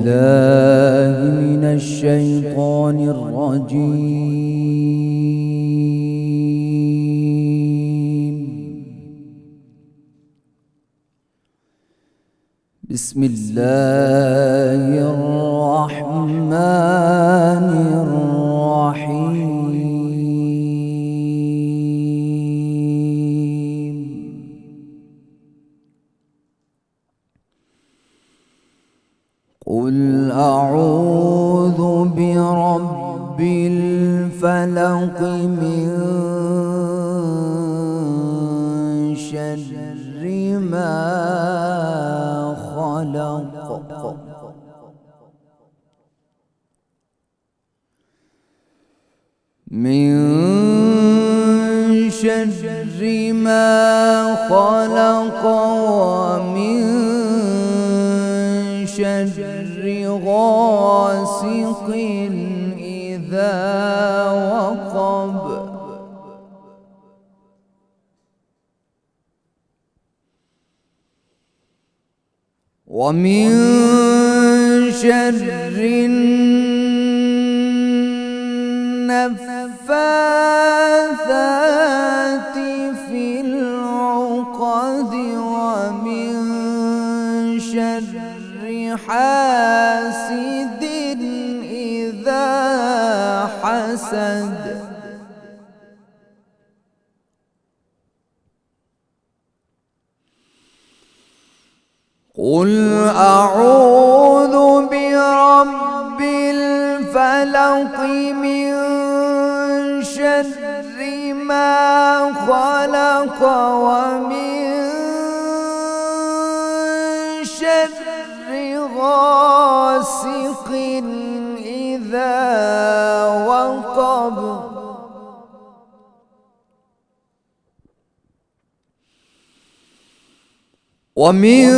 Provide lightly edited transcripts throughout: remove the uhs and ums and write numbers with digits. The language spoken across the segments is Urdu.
بالله من الشيطان الرجيم. بسم الله الرحمن الرحيم. قل أعوذ برب الفلق من شر ما خلق من شر ما خلق ومن شر غاسق إذا وقب ومن شر النفاثات في العقد ومن شر حاسد إذا حسد. قل أعوذ برب الفلق من شر ما خلق ومن شر غاسق إذا وقب ومن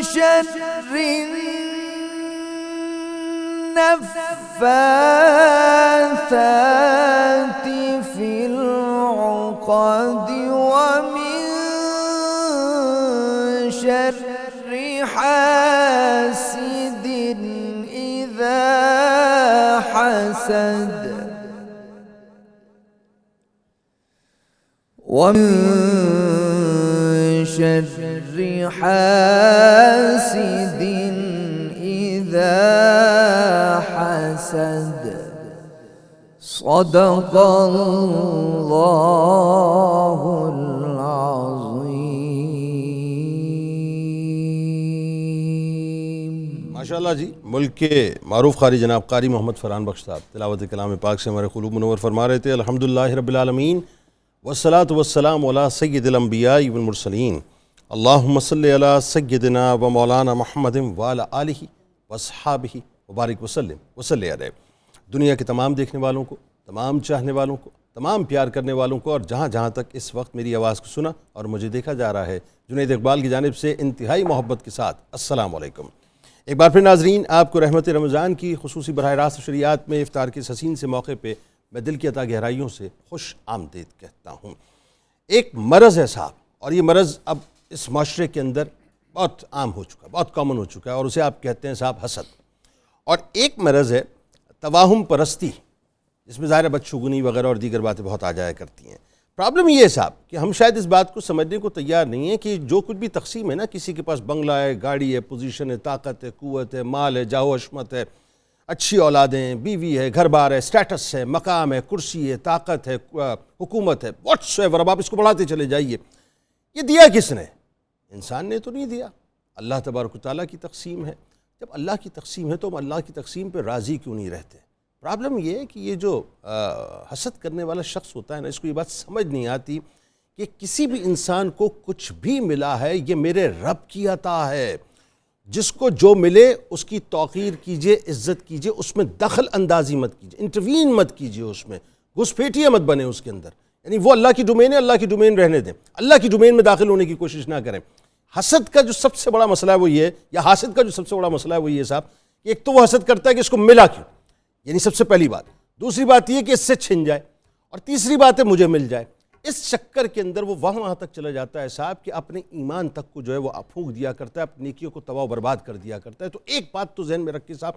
شر النفاثات في العقد ومن شر حاسد إذا حسد ومن شر حاسد إذا حسد. صدق الله العظيم. ماشاءاللہ جی، ملک کے معروف قاری جناب قاری محمد فرحان بخش صاحب تلاوت کلام پاک سے ہمارے قلوب منور فرما رہے تھے. الحمدللہ رب العالمین والصلاة والسلام علی سید الانبیاء والمرسلین. اللہم صلی علی سیدنا و مولانا محمد وعلی آلہ واصحابہ وبارک وسلم وصلی علیہ. دنیا کے تمام دیکھنے والوں کو، تمام چاہنے والوں کو، تمام پیار کرنے والوں کو، اور جہاں جہاں تک اس وقت میری آواز کو سنا اور مجھے دیکھا جا رہا ہے، جنید اقبال کی جانب سے انتہائی محبت کے ساتھ السلام علیکم. ایک بار پھر ناظرین، آپ کو رحمت رمضان کی خصوصی براہ راست شریعت میں افطار کے اس حسین سے موقع پہ میں دل کی عطا گہرائیوں سے خوش آمدید کہتا ہوں. ایک مرض ہے صاحب، اور یہ مرض اب اس معاشرے کے اندر بہت عام ہو چکا ہے، بہت کامن ہو چکا ہے، اور اسے آپ کہتے ہیں صاحب حسد. اور ایک مرض ہے تواہم پرستی، جس میں ظاہر بدشگونی وغیرہ اور دیگر باتیں بہت آ جایا کرتی ہیں. پرابلم یہ ہے صاحب کہ ہم شاید اس بات کو سمجھنے کو تیار نہیں ہیں کہ جو کچھ بھی تقسیم ہے نا، کسی کے پاس بنگلہ ہے، گاڑی ہے، پوزیشن ہے، طاقت ہے، قوت ہے، مال ہے، جاہ و عشمت ہے، اچھی اولادیں، بیوی ہے، گھر بار ہے، سٹیٹس ہے، مقام ہے، کرسی ہے، طاقت ہے، حکومت ہے، واٹس ایور، اب آپ اس کو بڑھاتے چلے جائیے. یہ دیا کس نے؟ انسان نے تو نہیں دیا، اللہ تبارک و تعالیٰ کی تقسیم ہے. جب اللہ کی تقسیم ہے تو ہم اللہ کی تقسیم پہ راضی کیوں نہیں رہتے؟ پرابلم یہ ہے کہ یہ جو حسد کرنے والا شخص ہوتا ہے نا، اس کو یہ بات سمجھ نہیں آتی کہ کسی بھی انسان کو کچھ بھی ملا ہے یہ میرے رب کی عطا ہے. جس کو جو ملے اس کی توقیر کیجئے، عزت کیجئے، اس میں دخل اندازی مت کیجئے، انٹروین مت کیجئے، اس میں گھسپیٹیاں مت بنے اس کے اندر. یعنی وہ اللہ کی ڈومین ہے، اللہ کی ڈومین رہنے دیں، اللہ کی ڈومین میں داخل ہونے کی کوشش نہ کریں. حسد کا جو سب سے بڑا مسئلہ ہے وہ یہ ہے، یا حاسد کا جو سب سے بڑا مسئلہ ہے وہ یہ ہے صاحب، کہ ایک تو وہ حسد کرتا ہے کہ اس کو ملا کیوں، یعنی سب سے پہلی بات. دوسری بات یہ کہ اس سے چھن جائے، اور تیسری بات ہے مجھے مل جائے. اس چکر کے اندر وہ وہاں تک چلا جاتا ہے صاحب کہ اپنے ایمان تک کو جو ہے وہ پھونک دیا کرتا ہے، اپنی نیکیوں کو تباہ و برباد کر دیا کرتا ہے۔ تو ایک بات تو ذہن میں رکھیں صاحب،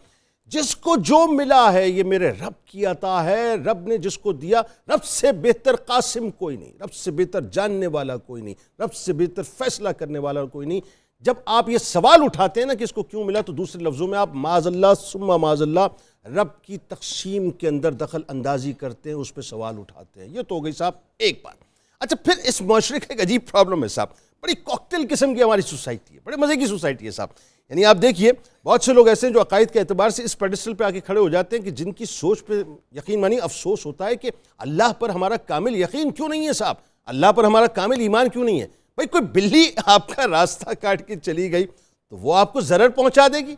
جس کو جو ملا ہے یہ میرے رب کی عطا ہے، رب نے جس کو دیا، رب سے بہتر قاسم کوئی نہیں، رب سے بہتر جاننے والا کوئی نہیں، رب سے بہتر فیصلہ کرنے والا کوئی نہیں۔ جب آپ یہ سوال اٹھاتے ہیں نا کہ اس کو کیوں ملا، تو دوسرے لفظوں میں آپ معاذ اللہ ثم معاذ اللہ رب کی تقسیم کے اندر دخل اندازی کرتے ہیں، اس پہ سوال اٹھاتے ہیں۔ یہ تو ہو گئی صاحب ایک بات۔ اچھا، پھر اس معاشرے کا ایک عجیب پرابلم ہے صاحب، بڑی کوکٹیل قسم کی ہماری سوسائٹی ہے، بڑے مزے کی سوسائٹی ہے صاحب۔ یعنی آپ دیکھیے بہت سے لوگ ایسے ہیں جو عقائد کے اعتبار سے اس پیڈسٹل پہ آ کے کھڑے ہو جاتے ہیں کہ جن کی سوچ پہ یقین مانی افسوس ہوتا ہے کہ اللہ پر ہمارا کامل یقین کیوں نہیں ہے صاحب، اللہ پر ہمارا کامل ایمان کیوں نہیں ہے۔ بھائی کوئی بلی آپ کا راستہ کاٹ کے چلی گئی تو وہ آپ کو ضرر پہنچا دے گی؟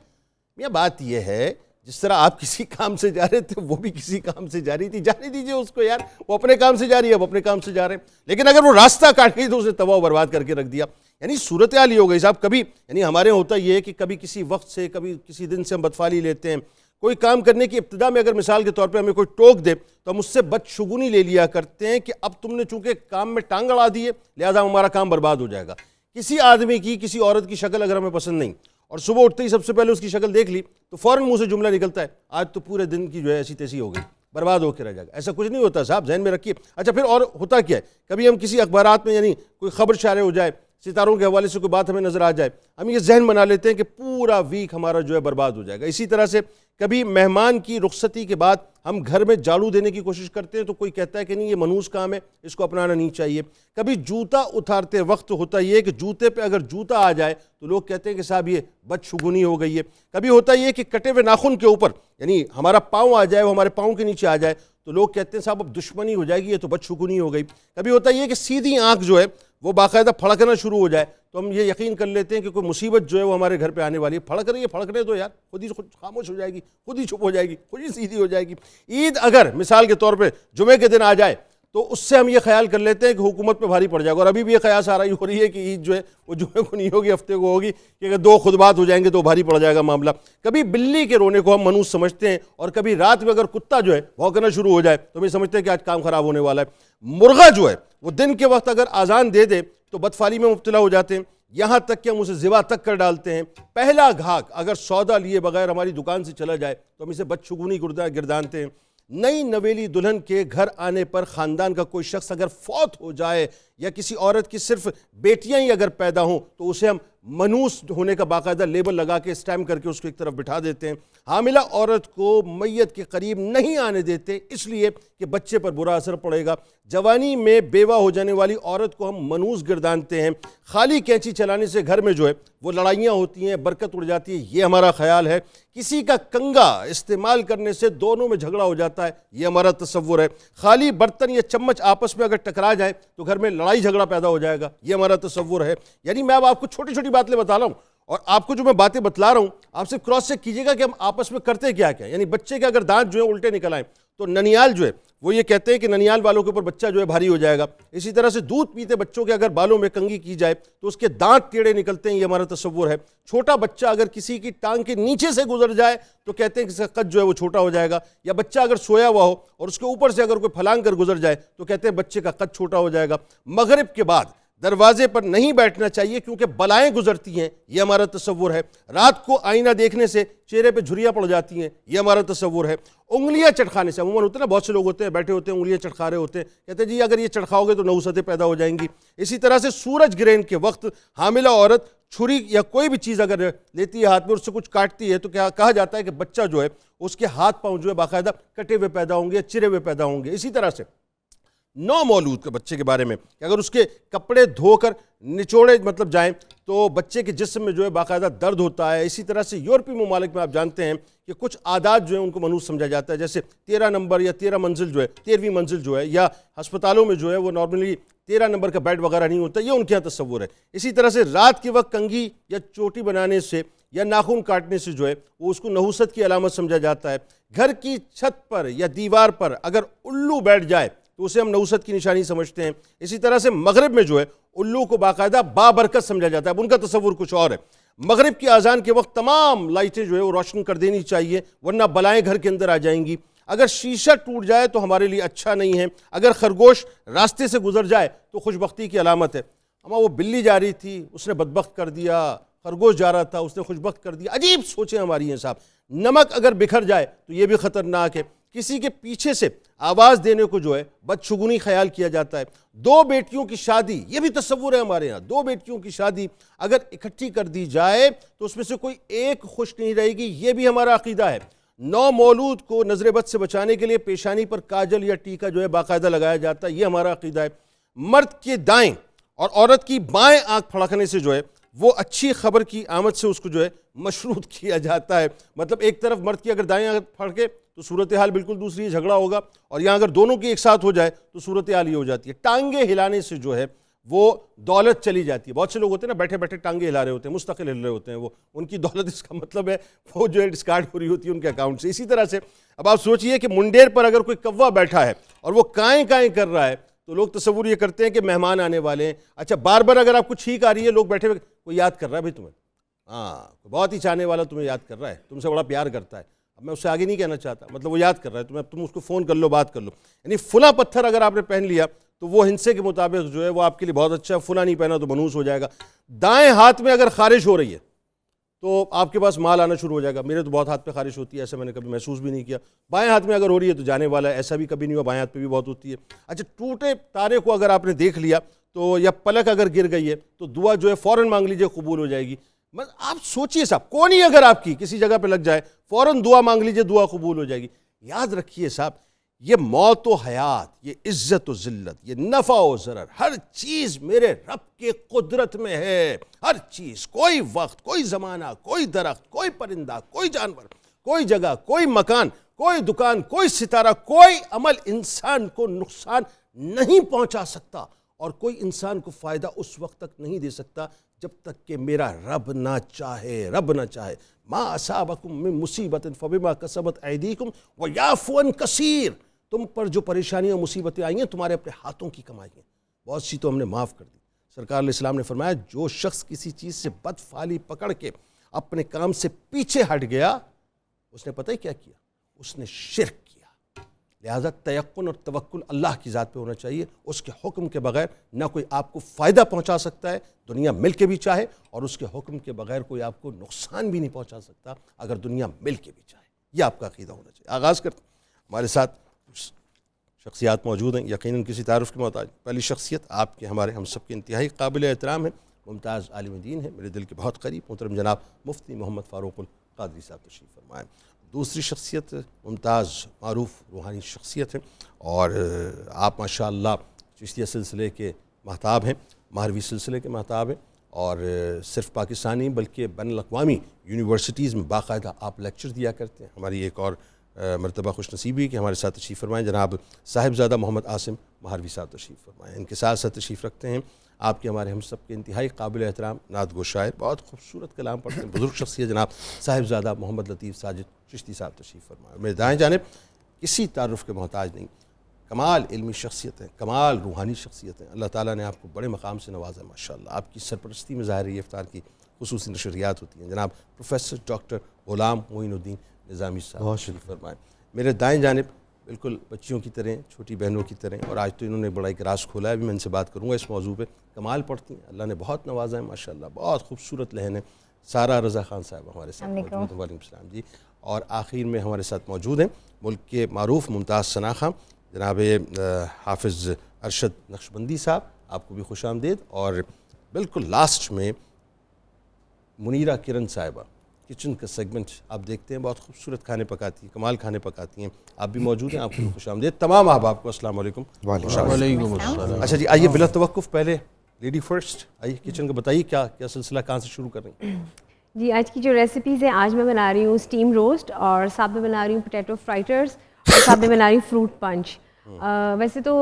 یہ بات یہ ہے جس طرح آپ کسی کام سے جا رہے تھے وہ بھی کسی کام سے جا رہی تھی، جانے دیجئے اس کو یار، وہ اپنے کام سے جا رہی ہے، اب اپنے کام سے جا رہے ہیں۔ لیکن اگر وہ راستہ کاٹ گئی تو اسے تباہ و برباد کر کے رکھ دیا۔ یعنی صورتحال یہ ہو گئی صاحب، کبھی یعنی ہمارے ہوتا یہ ہے کہ کبھی کسی وقت سے، کبھی کسی دن سے ہم بدفعلی لیتے ہیں۔ کوئی کام کرنے کی ابتدا میں اگر مثال کے طور پہ ہمیں کوئی ٹوک دے تو ہم اس سے بدشگونی لے لیا کرتے ہیں کہ اب تم نے چونکہ کام میں ٹانگ اڑا دی ہے لہذا ہمارا کام برباد ہو جائے گا۔ کسی آدمی کی، کسی عورت کی شکل اگر ہمیں پسند نہیں اور صبح اٹھتے ہی سب سے پہلے اس کی شکل دیکھ لی تو فوراً منہ سے جملہ نکلتا ہے آج تو پورے دن کی جو ہے ایسی تیسی ہو گئی، برباد ہو کے رہ جائے گا۔ ایسا کچھ نہیں ہوتا صاحب، ذہن میں رکھیے۔ اچھا پھر اور ہوتا کیا ہے، کبھی ہم کسی اخبارات میں یعنی کوئی خبر شائع ہو جائے، ستاروں کے حوالے سے کوئی بات ہمیں نظر آ جائے، ہم یہ ذہن بنا لیتے ہیں کہ پورا ویک ہمارا جو ہے برباد ہو جائے گا۔ اسی طرح سے کبھی مہمان کی رخصتی کے بعد ہم گھر میں جھاڑو دینے کی کوشش کرتے ہیں تو کوئی کہتا ہے کہ نہیں یہ منحوس کام ہے، اس کو اپنانا نہیں چاہیے۔ کبھی جوتا اتارتے وقت ہوتا یہ کہ جوتے پہ اگر جوتا آ جائے تو لوگ کہتے ہیں کہ صاحب یہ بدشگونی ہو گئی ہے۔ کبھی ہوتا یہ کہ کٹے ہوئے ناخن کے اوپر یعنی ہمارا پاؤں آ جائے، وہ ہمارے پاؤں کے نیچے آ جائے تو لوگ کہتے ہیں صاحب اب دشمنی ہو جائے گی، یہ تو بدشگونی ہو گئی۔ کبھی ہوتا یہ کہ سیدھی آنکھ جو ہے وہ باقاعدہ پھڑکنا شروع ہو جائے تو ہم یہ یقین کر لیتے ہیں کہ کوئی مصیبت جو ہے وہ ہمارے گھر پہ آنے والی ہے۔ پھڑک رہی ہے، پھڑکنے تو یار، خود ہی خاموش ہو جائے گی، خود ہی چپ ہو جائے گی، خود ہی سیدھی ہو جائے گی۔ عید اگر مثال کے طور پہ جمعے کے دن آ جائے تو اس سے ہم یہ خیال کر لیتے ہیں کہ حکومت پہ بھاری پڑ جائے گا، اور ابھی بھی یہ قیاس آ رہی ہو رہی ہے کہ عید جو ہے وہ جمعے کو نہیں ہوگی، ہفتے کو ہوگی، کہ اگر دو خطبات ہو جائیں گے تو بھاری پڑ جائے گا معاملہ۔ کبھی بلی کے رونے کو ہم منحوس سمجھتے ہیں، اور کبھی رات میں اگر کتا جو ہے بھونکنا شروع ہو جائے تو ہم یہ سمجھتے ہیں کہ آج کام خراب ہونے والا ہے۔ مرغا جو ہے وہ دن کے وقت اگر اذان دے دے تو بدفعلی میں مبتلا ہو جاتے ہیں، یہاں تک کہ ہم اسے ذبح تک کر ڈالتے ہیں۔ پہلا گھاک اگر سودا لیے بغیر ہماری دکان سے چلا جائے تو ہم اسے بدشگونی گردانتے ہیں۔ نئی نویلی دلہن کے گھر آنے پر خاندان کا کوئی شخص اگر فوت ہو جائے یا کسی عورت کی صرف بیٹیاں ہی اگر پیدا ہوں تو اسے ہم منحوس ہونے کا باقاعدہ لیبل لگا کے اسٹیمپ کر کے اس کو ایک طرف بٹھا دیتے ہیں۔ حاملہ عورت کو میت کے قریب نہیں آنے دیتے اس لیے کہ بچے پر برا اثر پڑے گا۔ جوانی میں بیوہ ہو جانے والی عورت کو ہم منحوس گردانتے ہیں۔ خالی کینچی چلانے سے گھر میں جو ہے وہ لڑائیاں ہوتی ہیں، برکت اڑ جاتی ہے، یہ ہمارا خیال ہے۔ کسی کا کنگا استعمال کرنے سے دونوں میں جھگڑا ہو جاتا ہے، یہ ہمارا تصور ہے۔ خالی برتن یا چمچ آپس میں اگر ٹکرا جائے تو گھر میں لڑائی جھگڑا پیدا ہو جائے گا، یہ ہمارا تصور ہے۔ یعنی میں اب آپ کو چھوٹی چھوٹی باتیں بتا رہا ہوں، اور آپ کو جو میں باتیں بتلا رہا ہوں آپ سے کراس چیک کیجئے گا کہ ہم آپس میں کرتے کیا کیا۔ یعنی بچے کے اگر دانت جو ہیں الٹے نکل آئیں تو ننیال جو ہے وہ یہ کہتے ہیں کہ ننیال والوں کے اوپر بچہ جو ہے بھاری ہو جائے گا۔ اسی طرح سے دودھ پیتے بچوں کے اگر بالوں میں کنگھی کی جائے تو اس کے دانت ٹیڑھے نکلتے ہیں، یہ ہمارا تصور ہے۔ چھوٹا بچہ اگر کسی کی ٹانگ کے نیچے سے گزر جائے تو کہتے ہیں کہ اس کا قد جو ہے وہ چھوٹا ہو جائے گا، یا بچہ اگر سویا ہوا ہو اور اس کے اوپر سے اگر کوئی پھلانگ کر گزر جائے تو کہتے ہیں بچے کا قد چھوٹا ہو جائے گا۔ مغرب کے بعد دروازے پر نہیں بیٹھنا چاہیے کیونکہ بلائیں گزرتی ہیں، یہ ہمارا تصور ہے۔ رات کو آئینہ دیکھنے سے چہرے پہ جھریاں پڑ جاتی ہیں، یہ ہمارا تصور ہے۔ انگلیاں چٹکانے سے عموماً ہوتے ہیں نا، بہت سے لوگ ہوتے ہیں بیٹھے ہوتے ہیں انگلیاں چٹکا رہے ہوتے ہیں، کہتے ہیں جی اگر یہ چٹکاؤ گے تو نحوستیں پیدا ہو جائیں گی۔ اسی طرح سے سورج گرہن کے وقت حاملہ عورت چھری یا کوئی بھی چیز اگر لیتی ہے ہاتھ میں، اس سے کچھ کاٹتی ہے تو کیا کہا جاتا ہے کہ بچہ جو ہے اس کے ہاتھ پاؤں جو ہے باقاعدہ کٹے ہوئے پیدا ہوں گے، چرے ہوئے پیدا ہوں گے۔ اسی طرح سے نو مولود کے بچے کے بارے میں کہ اگر اس کے کپڑے دھو کر نچوڑے مطلب جائیں تو بچے کے جسم میں جو ہے باقاعدہ درد ہوتا ہے۔ اسی طرح سے یورپی ممالک میں آپ جانتے ہیں کہ کچھ عادات جو ہیں ان کو منحوس سمجھا جاتا ہے، جیسے 13 نمبر یا 13 منزل جو ہے، 13ویں منزل جو ہے، یا ہسپتالوں میں جو ہے وہ نارملی 13 نمبر کا بیڈ وغیرہ نہیں ہوتا، یہ ان کے یہاں تصور ہے۔ اسی طرح سے رات کے وقت کنگھی یا چوٹی بنانے سے یا ناخن کاٹنے سے جو ہے وہ اس کو نحوست کی علامت سمجھا جاتا ہے۔ گھر کی چھت پر یا دیوار پر اگر الو بیٹھ جائے تو اسے ہم نحوست کی نشانی سمجھتے ہیں۔ اسی طرح سے مغرب میں جو ہے الو کو باقاعدہ بابرکت سمجھا جاتا ہے، اب ان کا تصور کچھ اور ہے۔ مغرب کی اذان کے وقت تمام لائٹیں جو ہے وہ روشن کر دینی چاہیے ورنہ بلائیں گھر کے اندر آ جائیں گی۔ اگر شیشہ ٹوٹ جائے تو ہمارے لیے اچھا نہیں ہے، اگر خرگوش راستے سے گزر جائے تو خوش بختی کی علامت ہے۔ اما وہ بلی جا رہی تھی، اس نے بدبخت کر دیا، خرگوش جا رہا تھا، اس نے خوش بخت کر دیا۔ عجیب سوچیں ہماری ہیں صاحب۔ نمک اگر بکھر جائے تو یہ بھی خطرناک ہے۔ کسی کے پیچھے سے آواز دینے کو جو ہے بدشگونی خیال کیا جاتا ہے۔ دو بیٹیوں کی شادی، یہ بھی تصور ہے ہمارے ہاں، دو بیٹیوں کی شادی اگر اکٹھی کر دی جائے تو اس میں سے کوئی ایک خوش نہیں رہے گی، یہ بھی ہمارا عقیدہ ہے۔ نو مولود کو نظر بد سے بچانے کے لیے پیشانی پر کاجل یا ٹیکا جو ہے باقاعدہ لگایا جاتا ہے، یہ ہمارا عقیدہ ہے۔ مرد کے دائیں اور عورت کی بائیں آنکھ پھڑکنے سے جو ہے وہ اچھی خبر کی آمد سے اس کو جو ہے مشروط کیا جاتا ہے۔ مطلب ایک طرف مرد کی اگر دائیں آنکھ پھڑکے تو صورتحال بالکل دوسری ہے، جھگڑا ہوگا، اور یہاں اگر دونوں کی ایک ساتھ ہو جائے تو صورتحال یہ ہو جاتی ہے۔ ٹانگیں ہلانے سے جو ہے وہ دولت چلی جاتی ہے۔ بہت سے لوگ ہوتے ہیں نا بیٹھے بیٹھے ٹانگیں ہلا رہے ہوتے ہیں، مستقل ہل رہے ہوتے ہیں، وہ ان کی دولت، اس کا مطلب ہے وہ جو ہے ڈسکارڈ ہو رہی ہوتی ہے ان کے اکاؤنٹ سے۔ اسی طرح سے اب آپ سوچئے کہ منڈیر پر اگر کوئی کوا بیٹھا ہے اور وہ کائیں کائیں کر رہا ہے تو لوگ تصور یہ کرتے ہیں کہ مہمان آنے والے ہیں۔ اچھا بار بار اگر آپ کو چھینک آ رہی ہے، لوگ بیٹھے ہوئے کوئی یاد کر رہا ہے بھائی تمہیں، ہاں بہت ہی چاہنے والا تمہیں یاد کر رہا ہے، تم سے بڑا پیار کرتا ہے۔ اب میں اس سے آگے نہیں کہنا چاہتا، مطلب وہ یاد کر رہا ہے تمہیں، اب تم اس کو فون کر لو، بات کر لو۔ یعنی فلاں پتھر اگر آپ نے پہن لیا تو وہ ہندسے کے مطابق جو ہے وہ آپ کے لیے بہت اچھا ہے، فلاں نہیں پہنا تو منحوس ہو جائے گا۔ دائیں ہاتھ میں اگر خارش ہو رہی ہے تو آپ کے پاس مال آنا شروع ہو جائے گا۔ میرے تو بہت ہاتھ پہ خارش ہوتی ہے، ایسا میں نے کبھی محسوس بھی نہیں کیا۔ بائیں ہاتھ میں اگر ہو رہی ہے تو جانے والا ہے، ایسا بھی کبھی نہیں ہوا، بائیں ہاتھ پہ بھی بہت ہوتی ہے۔ اچھا ٹوٹے تارے کو اگر آپ نے دیکھ لیا تو یا پلک اگر گر گئی ہے تو دعا جو ہے فوراً مانگ لیجئے، قبول ہو جائے گی۔ آپ سوچئے صاحب، کونی اگر آپ کی کسی جگہ پہ لگ جائے فوراً دعا مانگ لیجئے، دعا قبول ہو جائے گی۔ یاد رکھیے صاحب، یہ موت و حیات، یہ عزت و ذلت، یہ نفع و ضرر، ہر چیز میرے رب کے قدرت میں ہے۔ ہر چیز، کوئی وقت، کوئی زمانہ، کوئی درخت، کوئی پرندہ، کوئی جانور، کوئی جگہ، کوئی مکان، کوئی دکان، کوئی ستارہ، کوئی عمل انسان کو نقصان نہیں پہنچا سکتا، اور کوئی انسان کو فائدہ اس وقت تک نہیں دے سکتا جب تک کہ میرا رب نہ چاہے۔ رب نہ چاہے۔ ما اصابکم من مصیبت فبما کسبت ایدیکم ویعفو عن کثیر، تم پر جو پریشانیاں مصیبتیں آئی ہیں تمہارے اپنے ہاتھوں کی کمائی ہیں، بہت سی تو ہم نے معاف کر دی۔ سرکار علیہ السلام نے فرمایا جو شخص کسی چیز سے بدفعلی پکڑ کے اپنے کام سے پیچھے ہٹ گیا، اس نے پتہ ہی کیا کیا؟ اس نے شرک کیا۔ لہذا تیقن اور توکل اللہ کی ذات پہ ہونا چاہیے، اس کے حکم کے بغیر نہ کوئی آپ کو فائدہ پہنچا سکتا ہے دنیا مل کے بھی چاہے، اور اس کے حکم کے بغیر کوئی آپ کو نقصان بھی نہیں پہنچا سکتا اگر دنیا مل کے بھی چاہے۔ یہ آپ کا عقیدہ ہونا چاہیے۔ آغاز کرتے ہیں۔ ہمارے ساتھ شخصیات موجود ہیں، یقیناً کسی تعارف کے محتاج۔ پہلی شخصیت آپ کے، ہمارے، ہم سب کے انتہائی قابل احترام ہے، ممتاز عالم دین ہے، میرے دل کے بہت قریب، محترم جناب مفتی محمد فاروق القادری صاحب تشریف فرمائیں۔ دوسری شخصیت ممتاز معروف روحانی شخصیت ہے، اور آپ ماشاءاللہ چشتیہ سلسلے کے مہتاب ہیں، ماہروی سلسلے کے مہتاب ہیں، اور صرف پاکستانی بلکہ بین الاقوامی یونیورسٹیز میں باقاعدہ آپ لیکچر دیا کرتے ہیں۔ ہماری ایک اور مرتبہ خوش نصیبی کہ ہمارے ساتھ تشریف فرمائیں جناب صاحبزادہ محمد عاصم ماہروی صاحب تشریف فرمائیں۔ ان کے ساتھ ساتھ تشریف رکھتے ہیں آپ کے، ہمارے، ہم سب کے انتہائی قابل احترام نعت گو شاعر، بہت خوبصورت کلام پڑھتے ہیں، بزرگ شخصیت جناب صاحبزادہ محمد لطیف ساجد چشتی صاحب تشریف فرمائیں۔ میرے دائیں جانب کسی تعارف کے محتاج نہیں، کمال علمی شخصیت ہے، کمال روحانی شخصیت ہے، اللہ تعالیٰ نے آپ کو بڑے مقام سے نوازا ہے ماشاءاللہ۔ آپ کی سرپرستی میں ظاہر ہے افطار کی خصوصی نشریات ہوتی ہیں۔ جناب پروفیسر ڈاکٹر غلام معین الدین نظامی صاحب تشریف فرمائیں۔ میرے دائیں جانب بالکل بچیوں کی طرح، چھوٹی بہنوں کی طرح، اور آج تو انہوں نے بڑا ایک راز کھولا ہے، ابھی میں ان سے بات کروں گا اس موضوع پہ۔ کمال پڑھتی ہیں، اللہ نے بہت نوازا ہے ماشاءاللہ، بہت خوبصورت لہن ہے۔ سارہ رضا خان صاحب ہمارے ساتھ موجود ہیں۔ وعلیکم السلام جی۔ اور آخر میں ہمارے ساتھ موجود ہیں ملک کے معروف ممتاز شناخواں جناب حافظ ارشد نقشبندی صاحب، آپ کو بھی خوش آمدید۔ اور بالکل لاسٹ میں منیرہ کرن صاحبہ، کچن کا سیگمنٹ آپ دیکھتے ہیں، بہت خوبصورت کھانے پکاتی ہیں، کمال کھانے پکاتی ہیں، آپ بھی موجود ہیں، آپ کو بھی خوش آمدید۔ تمام احباب کو السلام علیکم۔ وعلیکم السلام۔ اچھا جی، آئیے بلا توقف پہلے لیڈی فرسٹ، آئیے کچن کا بتائیے کیا سلسلہ، کہاں سے شروع کر رہی ہیں؟ جی آج کی جو ریسیپیز ہیں، آج میں بنا رہی ہوں اسٹیم روسٹ، اور ساتھ میں بنا رہی ہوں پوٹیٹو فرائٹرز، اور ساتھ میں بنا رہی ہوں فروٹ پنچ۔ ویسے تو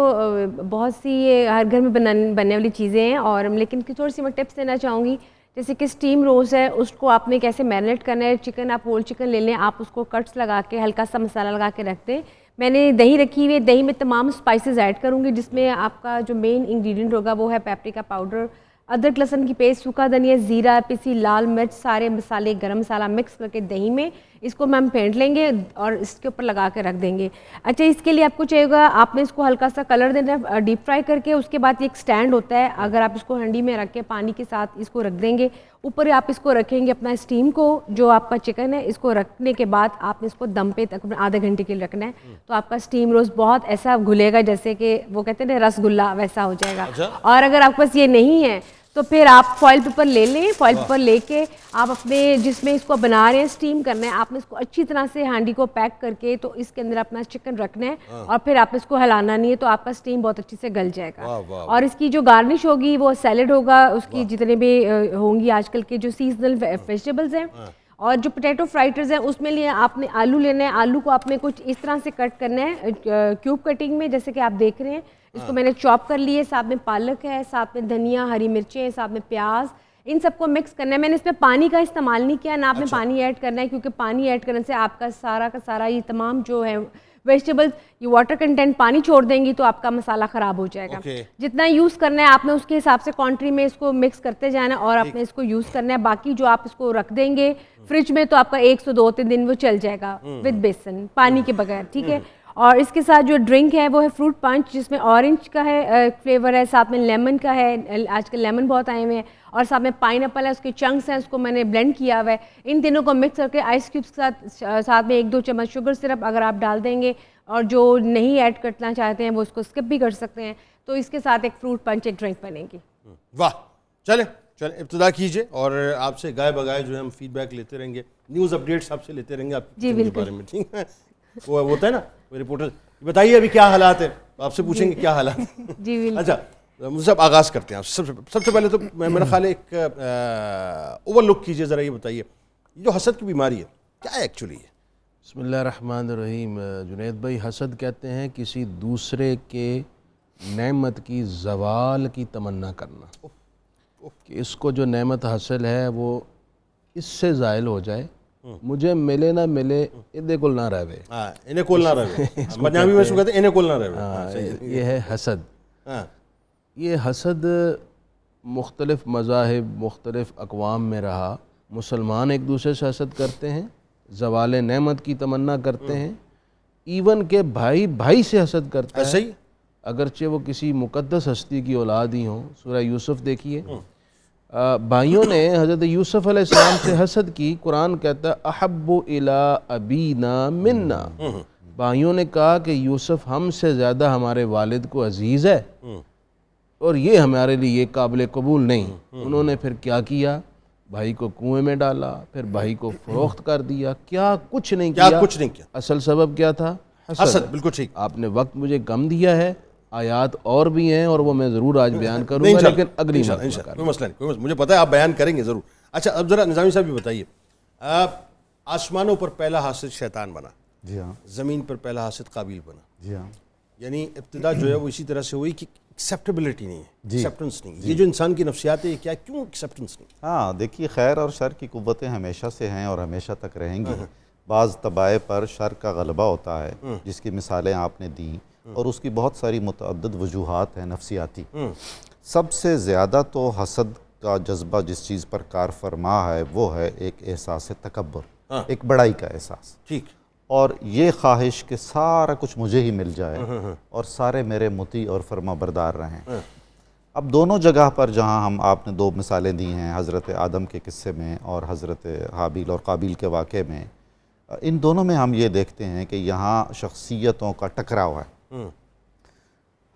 بہت سی یہ ہر گھر میں بننے والی چیزیں ہیں، اور لیکن تھوڑی سی میں ٹپس دینا چاہوں گی، جیسے کہ اسٹیم روسٹ ہے، اس کو آپ نے کیسے میرینیٹ کرنا ہے۔ چکن آپ ہول چکن لے لیں، آپ اس کو کٹس لگا کے ہلکا سا مسالہ لگا کے رکھ دیں۔ میں نے دہی رکھی ہوئی ہے، دہی میں تمام اسپائسز ایڈ کروں گی، جس میں آپ کا جو مین انگریڈینٹ ہوگا وہ ہے پیپریکا پاؤڈر، ادرک لہسن کی پیسٹ، سوکھا دھنیا، زیرہ، پسی لال مرچ، سارے مسالے، گرم مسالہ مکس کر کے دہی میں اس کو ہم پھینٹ لیں گے اور اس کے اوپر لگا کے رکھ دیں گے. اچھا اس کے لیے آپ کو چاہیے گا, آپ نے اس کو ہلکا سا کلر دینا ہے ڈیپ فرائی کر کے. اس کے بعد ایک سٹینڈ ہوتا ہے, اگر آپ اس کو ہنڈی میں رکھ کے پانی کے ساتھ اس کو رکھ دیں گے, اوپر آپ اس کو رکھیں گے اپنا اسٹیم کو, جو آپ کا چکن ہے اس کو رکھنے کے بعد آپ نے اس کو دم پہ تقریباً آدھے گھنٹے کے لیے رکھنا ہے. تو آپ کا اسٹیم روسٹ بہت ایسا گھلے گا جیسے کہ وہ کہتے ہیں نا رس گلا, ویسا ہو جائے گا. اور اگر آپ کے پاس یہ نہیں ہے تو پھر آپ فوائل پیپر لے لیں. فوائل پیپر لے کے آپ اپنے جس میں اس کو بنا رہے ہیں اسٹیم کرنا ہے, آپ نے اس کو اچھی طرح سے ہانڈی کو پیک کر کے تو اس کے اندر اپنا چکن رکھنا ہے, اور پھر آپ اس کو ہلانا نہیں ہے, تو آپ کا اسٹیم بہت اچھے سے گل جائے گا. اور اس کی جو گارنش ہوگی وہ سیلڈ ہوگا, اس کی جتنے بھی ہوں گی آج کل کے جو سیزنل ویجیٹیبلز ہیں. اور جو پوٹیٹو فرائٹرز ہیں اس میں لیے آپ نے آلو لینا ہے. آلو کو آپ نے کچھ اس طرح سے کٹ کرنا ہے کیوب کٹنگ میں, جیسے کہ آپ دیکھ رہے ہیں. اس کو میں نے چاپ کر لیے, ساتھ میں پالک ہے, ساتھ میں دھنیا, ہری مرچیں, ساتھ میں پیاز, ان سب کو مکس کرنا ہے. میں نے اس میں پانی کا استعمال نہیں کیا, نہ آپ نے پانی ایڈ کرنا ہے, کیونکہ پانی ایڈ کرنے سے آپ کا سارا یہ تمام جو ہے ویجیٹیبلز یہ واٹر کنٹینٹ پانی چھوڑ دیں گی, تو آپ کا مسالہ خراب ہو جائے گا. جتنا یوز کرنا ہے آپ نے اس کے حساب سے کوانٹٹی میں اس کو مکس کرتے جانا ہے, اور آپ نے اس کو یوز کرنا ہے. باقی جو آپ اس کو رکھ دیں گے فریج میں تو آپ کا 1 سے 2-3 دن وہ چل جائے گا ود بیسن, پانی کے بغیر, ٹھیک ہے. اور اس کے ساتھ جو ڈرنک ہے وہ ہے فروٹ پنچ, جس میں اورنج کا ہے فلیور ہے, ساتھ میں لیمن کا ہے, آج کل لیمن بہت آئے ہوئے ہیں, اور ساتھ میں پائن ایپل ہے, اس کے چنکس ہیں, اس کو میں نے بلینڈ کیا ہوا ہے. ان تینوں کو مکس کر کے آئس کیوبس کے ساتھ میں 1-2 چمچ شوگر سرپ اگر آپ ڈال دیں گے, اور جو نہیں ایڈ کرنا چاہتے ہیں وہ اس کو اسکپ بھی کر سکتے ہیں, تو اس کے ساتھ ایک فروٹ پنچ ایک ڈرنک بنے گی. واہ, چلیں ابتدا کیجئے, اور آپ سے گائے بگائے جو ہے ہم فیڈ بیک لیتے رہیں گے, نیوز اپڈیٹس آپ سے لیتے رہیں گے آپ کے بارے میں, ٹھیک ہے. وہ ہوتا ہے نا رپورٹر, بتائیے ابھی کیا حالات ہیں, آپ سے پوچھیں گے کیا حالات ہیں. جی بالکل. اچھا مصعب, آغاز کرتے ہیں. سب سے پہلے تو میرا خیال ہے ایک اوور لک کیجیے ذرا, یہ بتائیے جو حسد کی بیماری ہے کیا ہے ایکچولی ہے؟ بسم اللہ الرحمن الرحیم. جنید بھائی, حسد کہتے ہیں کسی دوسرے کے نعمت کی زوال کی تمنا کرنا, کہ اس کو جو نعمت حاصل ہے وہ اس سے زائل ہو جائے, مجھے ملے نہ ملے ادھے کول نہ رہے. انہیں کول نہ رہے, پنجابی میں اس کو کہتے ہیں انہیں کول نہ رہے. یہ ہے حسد. یہ حسد مختلف مذاہب, مختلف اقوام میں رہا. مسلمان ایک دوسرے سے حسد کرتے ہیں, زوال نعمت کی تمنا کرتے ہیں, ایون کہ بھائی سے حسد کرتا ہے, اگرچہ وہ کسی مقدس ہستی کی اولاد ہی ہوں. سورہ یوسف دیکھیے, بھائیوں نے حضرت یوسف علیہ السلام سے حسد کی. قرآن کہتا ہے احب الی ابینا منا, بھائیوں نے کہا کہ یوسف ہم سے زیادہ ہمارے والد کو عزیز ہے, اور یہ ہمارے لیے قابل قبول نہیں. انہوں نے پھر کیا کیا, بھائی کو کنویں میں ڈالا, پھر بھائی کو فروخت کر دیا. کیا کچھ نہیں کیا. اصل سبب کیا تھا؟ حسد. بالکل ٹھیک. آپ نے وقت مجھے کم دیا ہے, آیات اور بھی ہیں اور وہ میں ضرور آج بیان کروں گا, لیکن اگلی مرتبہ. کوئی مسئلہ نہیں, مجھے پتہ ہے آپ بیان کریں گے ضرور. اچھا اب ذرا نظامی صاحب بھی بتائیے, آسمانوں پر پہلا حاسد شیطان بنا, جی ہاں, زمین پر پہلا حاسد قابیل بنا. جی ہاں, یعنی ابتدا جو ہے وہ اسی طرح سے ہوئی کہ ایکسیپٹیبلٹی نہیں ہے, ایکسیپٹنس نہیں. یہ جو انسان کی نفسیات ہے, کیا کیوں ایکسیپٹنس نہیں؟ ہاں دیکھیے, خیر اور شر کی قوتیں ہمیشہ سے ہیں اور ہمیشہ تک رہیں گی. بعض طبائع پر شر کا غلبہ ہوتا ہے, جس کی مثالیں آپ نے دیں, اور اس کی بہت ساری متعدد وجوہات ہیں نفسیاتی. سب سے زیادہ تو حسد کا جذبہ جس چیز پر کار فرما ہے وہ ہے ایک احساس تکبر, ایک بڑائی کا احساس. ٹھیک. اور یہ خواہش کہ سارا کچھ مجھے ہی مل جائے اور سارے میرے مطیع اور فرما بردار رہیں. اب دونوں جگہ پر جہاں آپ نے 2 مثالیں دی ہیں, حضرت آدم کے قصے میں اور حضرت حابیل اور قابیل کے واقعے میں, ان دونوں میں ہم یہ دیکھتے ہیں کہ یہاں شخصیتوں کا ٹکراؤ ہے.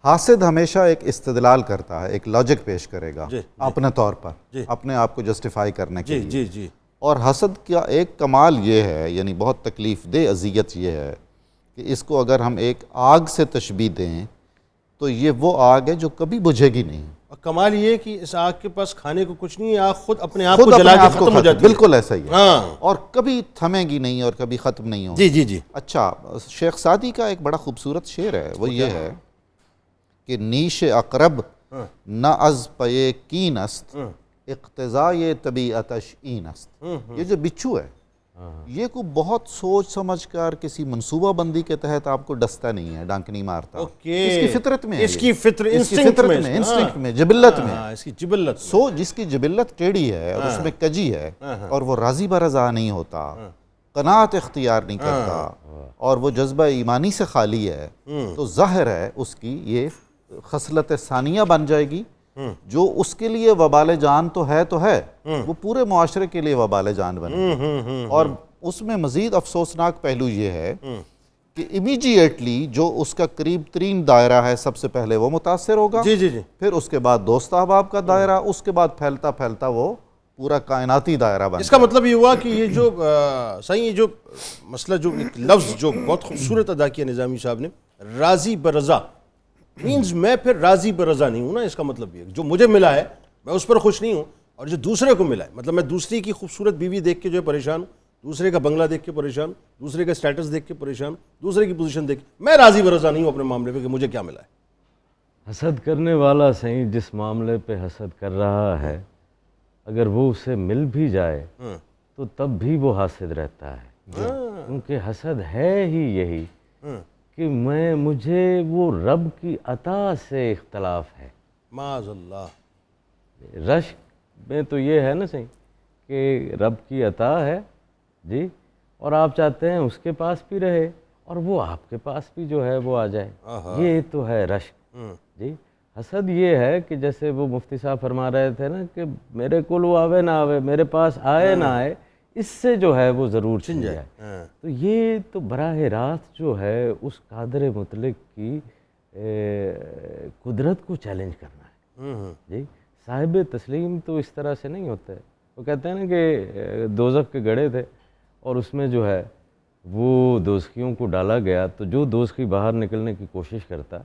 حاسد ہمیشہ ایک استدلال کرتا ہے, ایک لاجک پیش کرے گا اپنے طور پر, اپنے آپ کو جسٹیفائی کرنے کے لیے. اور حسد کا ایک کمال یہ ہے, یعنی بہت تکلیف دہ اذیت یہ ہے کہ اس کو اگر ہم ایک آگ سے تشبیہ دیں تو یہ وہ آگ ہے جو کبھی بجھے گی نہیں. اور کمال یہ ہے کہ اس آگ کے پاس کھانے کو کچھ نہیں ہے, آگ خود اپنے آپ کو جلا کے ختم ہو جاتی ہے. بالکل ایسا ہی ہے, اور کبھی تھمے گی نہیں اور کبھی ختم نہیں ہوگی. جی. اچھا, شیخ سعدی کا ایک بڑا خوبصورت شعر ہے, وہ یہ ہے کہ نیش اقرب نہ از پے کین است, اقتضائے طبیعتش این است. یہ جو بچھو ہے یہ کو بہت سوچ سمجھ کر کسی منصوبہ بندی کے تحت آپ کو ڈستا نہیں ہے, ڈانک نہیں مارتا. اس کی فطرت میں, اس کی فطرت میں, انسٹنکٹ میں, جبلت میں, اس کی جبلت. جس کی جبلت ٹیڑھی ہے اور اس میں کجی ہے اور وہ راضی برضا نہیں ہوتا, قناعت اختیار نہیں کرتا اور وہ جذبہ ایمانی سے خالی ہے تو ظاہر ہے اس کی یہ خصلت ثانیہ بن جائے گی جو اس کے لیے وبال جان تو ہے وہ پورے معاشرے کے لیے وبال جان بنے. اور اس میں مزید افسوسناک پہلو یہ ہے کہ امیجیٹلی جو اس کا قریب ترین دائرہ ہے سب سے پہلے وہ متاثر ہوگا, پھر اس کے بعد دوست احباب کا دائرہ, اس کے بعد پھیلتا پھیلتا وہ پورا کائناتی دائرہ بن. اس کا مطلب یہ ہوا کہ یہ جو صحیح یہ جو مسئلہ جو ایک لفظ جو بہت خوبصورت ادا کیا نظامی صاحب نے, راضی برضا, مینز میں پھر راضی برضا نہیں ہوں نا. اس کا مطلب یہ جو مجھے ملا ہے میں اس پر خوش نہیں ہوں, اور جو دوسرے کو ملا ہے مطلب میں دوسری کی خوبصورت بیوی دیکھ کے جو ہے پریشان ہوں, دوسرے کا بنگلہ دیکھ کے پریشان ہوں, دوسرے کا سٹیٹس دیکھ کے پریشان ہوں, دوسرے کی پوزیشن دیکھ کے میں راضی برضا نہیں ہوں اپنے معاملے پہ کہ مجھے کیا ملا ہے. حسد کرنے والا صحیح جس معاملے پہ حسد کر رہا ہے, اگر وہ اسے مل بھی جائے تو تب بھی وہ حاسد رہتا ہے, کیونکہ حسد ہے ہی یہی کہ مجھے وہ رب کی عطا سے اختلاف ہے. معاذ اللہ. رشک میں تو یہ ہے نا صحیح کہ رب کی عطا ہے جی, اور آپ چاہتے ہیں اس کے پاس بھی رہے اور وہ آپ کے پاس بھی جو ہے وہ آ جائے, یہ تو ہے رشک جی. حسد یہ ہے کہ جیسے وہ مفتی صاحب فرما رہے تھے نا کہ میرے کو وہ آوے نہ آوے, میرے پاس آئے نہ آئے, اس سے جو ہے وہ ضرور چھن جائے. تو یہ تو براہ راست جو ہے اس قادر مطلق کی قدرت کو چیلنج کرنا ہے جی. صاحب تسلیم تو اس طرح سے نہیں ہوتا ہے. وہ کہتے ہیں نا کہ دوزخ کے گڑھے تھے اور اس میں جو ہے وہ دوزخیوں کو ڈالا گیا, تو جو دوزخی باہر نکلنے کی کوشش کرتا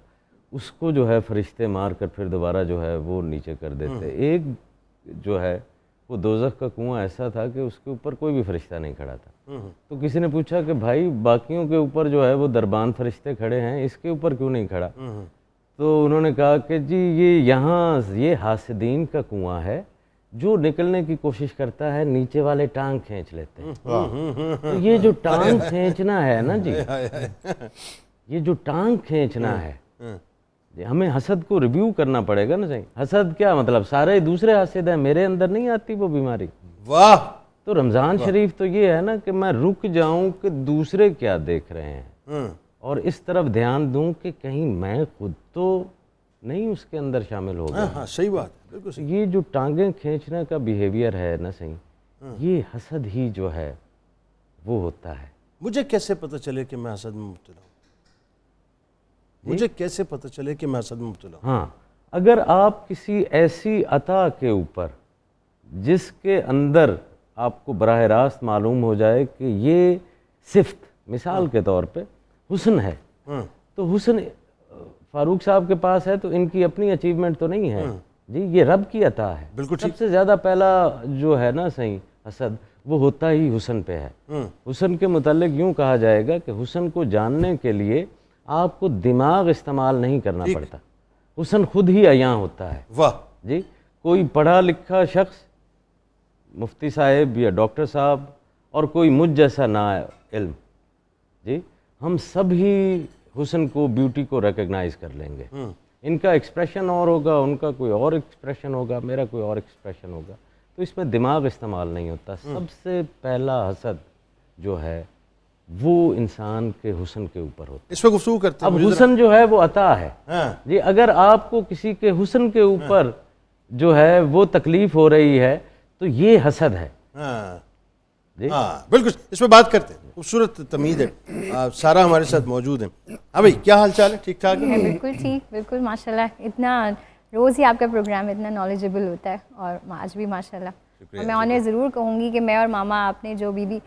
اس کو جو ہے فرشتے مار کر پھر دوبارہ جو ہے وہ نیچے کر دیتے. ایک جو ہے وہ دوزخ کا کنواں ایسا تھا کہ اس کے اوپر کوئی بھی فرشتہ نہیں کھڑا تھا. تو کسی نے پوچھا کہ بھائی باقیوں کے اوپر جو ہے وہ دربان فرشتے کھڑے ہیں, اس کے اوپر کیوں نہیں کھڑا؟ تو انہوں نے کہا کہ جی یہ حاسدین کا کنواں ہے, جو نکلنے کی کوشش کرتا ہے نیچے والے ٹانگ کھینچ لیتے ہیں. تو یہ جو ٹانگ کھینچنا ہے نا جی, یہ جو ٹانگ کھینچنا ہے, ہمیں حسد کو ریویو کرنا پڑے گا نا صحیح. حسد کیا مطلب سارے دوسرے حاسد ہیں, میرے اندر نہیں آتی وہ بیماری. واہ. تو رمضان شریف تو یہ ہے نا کہ میں رک جاؤں کہ دوسرے کیا دیکھ رہے ہیں اور اس طرف دھیان دوں کہ کہیں میں خود تو نہیں اس کے اندر شامل ہو گیا. ہاں صحیح بات, بالکل صحیح. یہ جو ٹانگیں کھینچنے کا بیہیویئر ہے نا صحیح, یہ حسد ہی جو ہے وہ ہوتا ہے. مجھے کیسے پتہ چلے کہ میں حسد میں مبتلا ہوں؟ مجھے کیسے پتہ چلے کہ میں حسد میں مبتلا ہوں؟ ہاں, اگر آپ کسی ایسی عطا کے اوپر جس کے اندر آپ کو براہ راست معلوم ہو جائے کہ یہ صفت, مثال کے طور پہ حسن ہے, تو حسن فاروق صاحب کے پاس ہے تو ان کی اپنی اچیومنٹ تو نہیں ہے جی, یہ رب کی عطا ہے. بالکل سب سے زیادہ پہلا جو ہے نا صحیح حسد وہ ہوتا ہی حسن پہ ہے. حسن کے متعلق یوں کہا جائے گا کہ حسن کو جاننے کے لیے آپ کو دماغ استعمال نہیں کرنا پڑتا, حسن خود ہی عیاں ہوتا ہے. واہ جی. کوئی پڑھا لکھا شخص, مفتی صاحب یا ڈاکٹر صاحب, اور کوئی مجھ جیسا نا علم جی, ہم سب ہی حسن کو, بیوٹی کو ریکگنائز کر لیں گے. ان کا ایکسپریشن اور ہوگا, ان کا کوئی اور ایکسپریشن ہوگا, میرا کوئی اور ایکسپریشن ہوگا, تو اس میں دماغ استعمال نہیں ہوتا. سب سے پہلا حسد جو ہے وہ انسان کے حسن کے اوپر ہوتا ہے. اس پہ گفتگو کرتے ہیں. اب حسن جو ہے وہ عطا ہے جی. اگر آپ کو کسی کے حسن کے اوپر جو ہے وہ تکلیف ہو رہی ہے تو یہ حسد ہے جی. ہاں بالکل, اس پہ بات کرتے ہیں. خوبصورت تمہید ہے. سارا ہمارے ساتھ موجود ہیں. ہاں بھائی, کیا حال چال ہے؟ ٹھیک ٹھاک ہے؟ بالکل ٹھیک, بالکل ماشاءاللہ. اتنا روز ہی آپ کا پروگرام اتنا نالجبل ہوتا ہے, اور آج بھی ماشاءاللہ. اور میں آنر ضرور کہوں گی کہ میں اور ماما آپ نے جو بی بی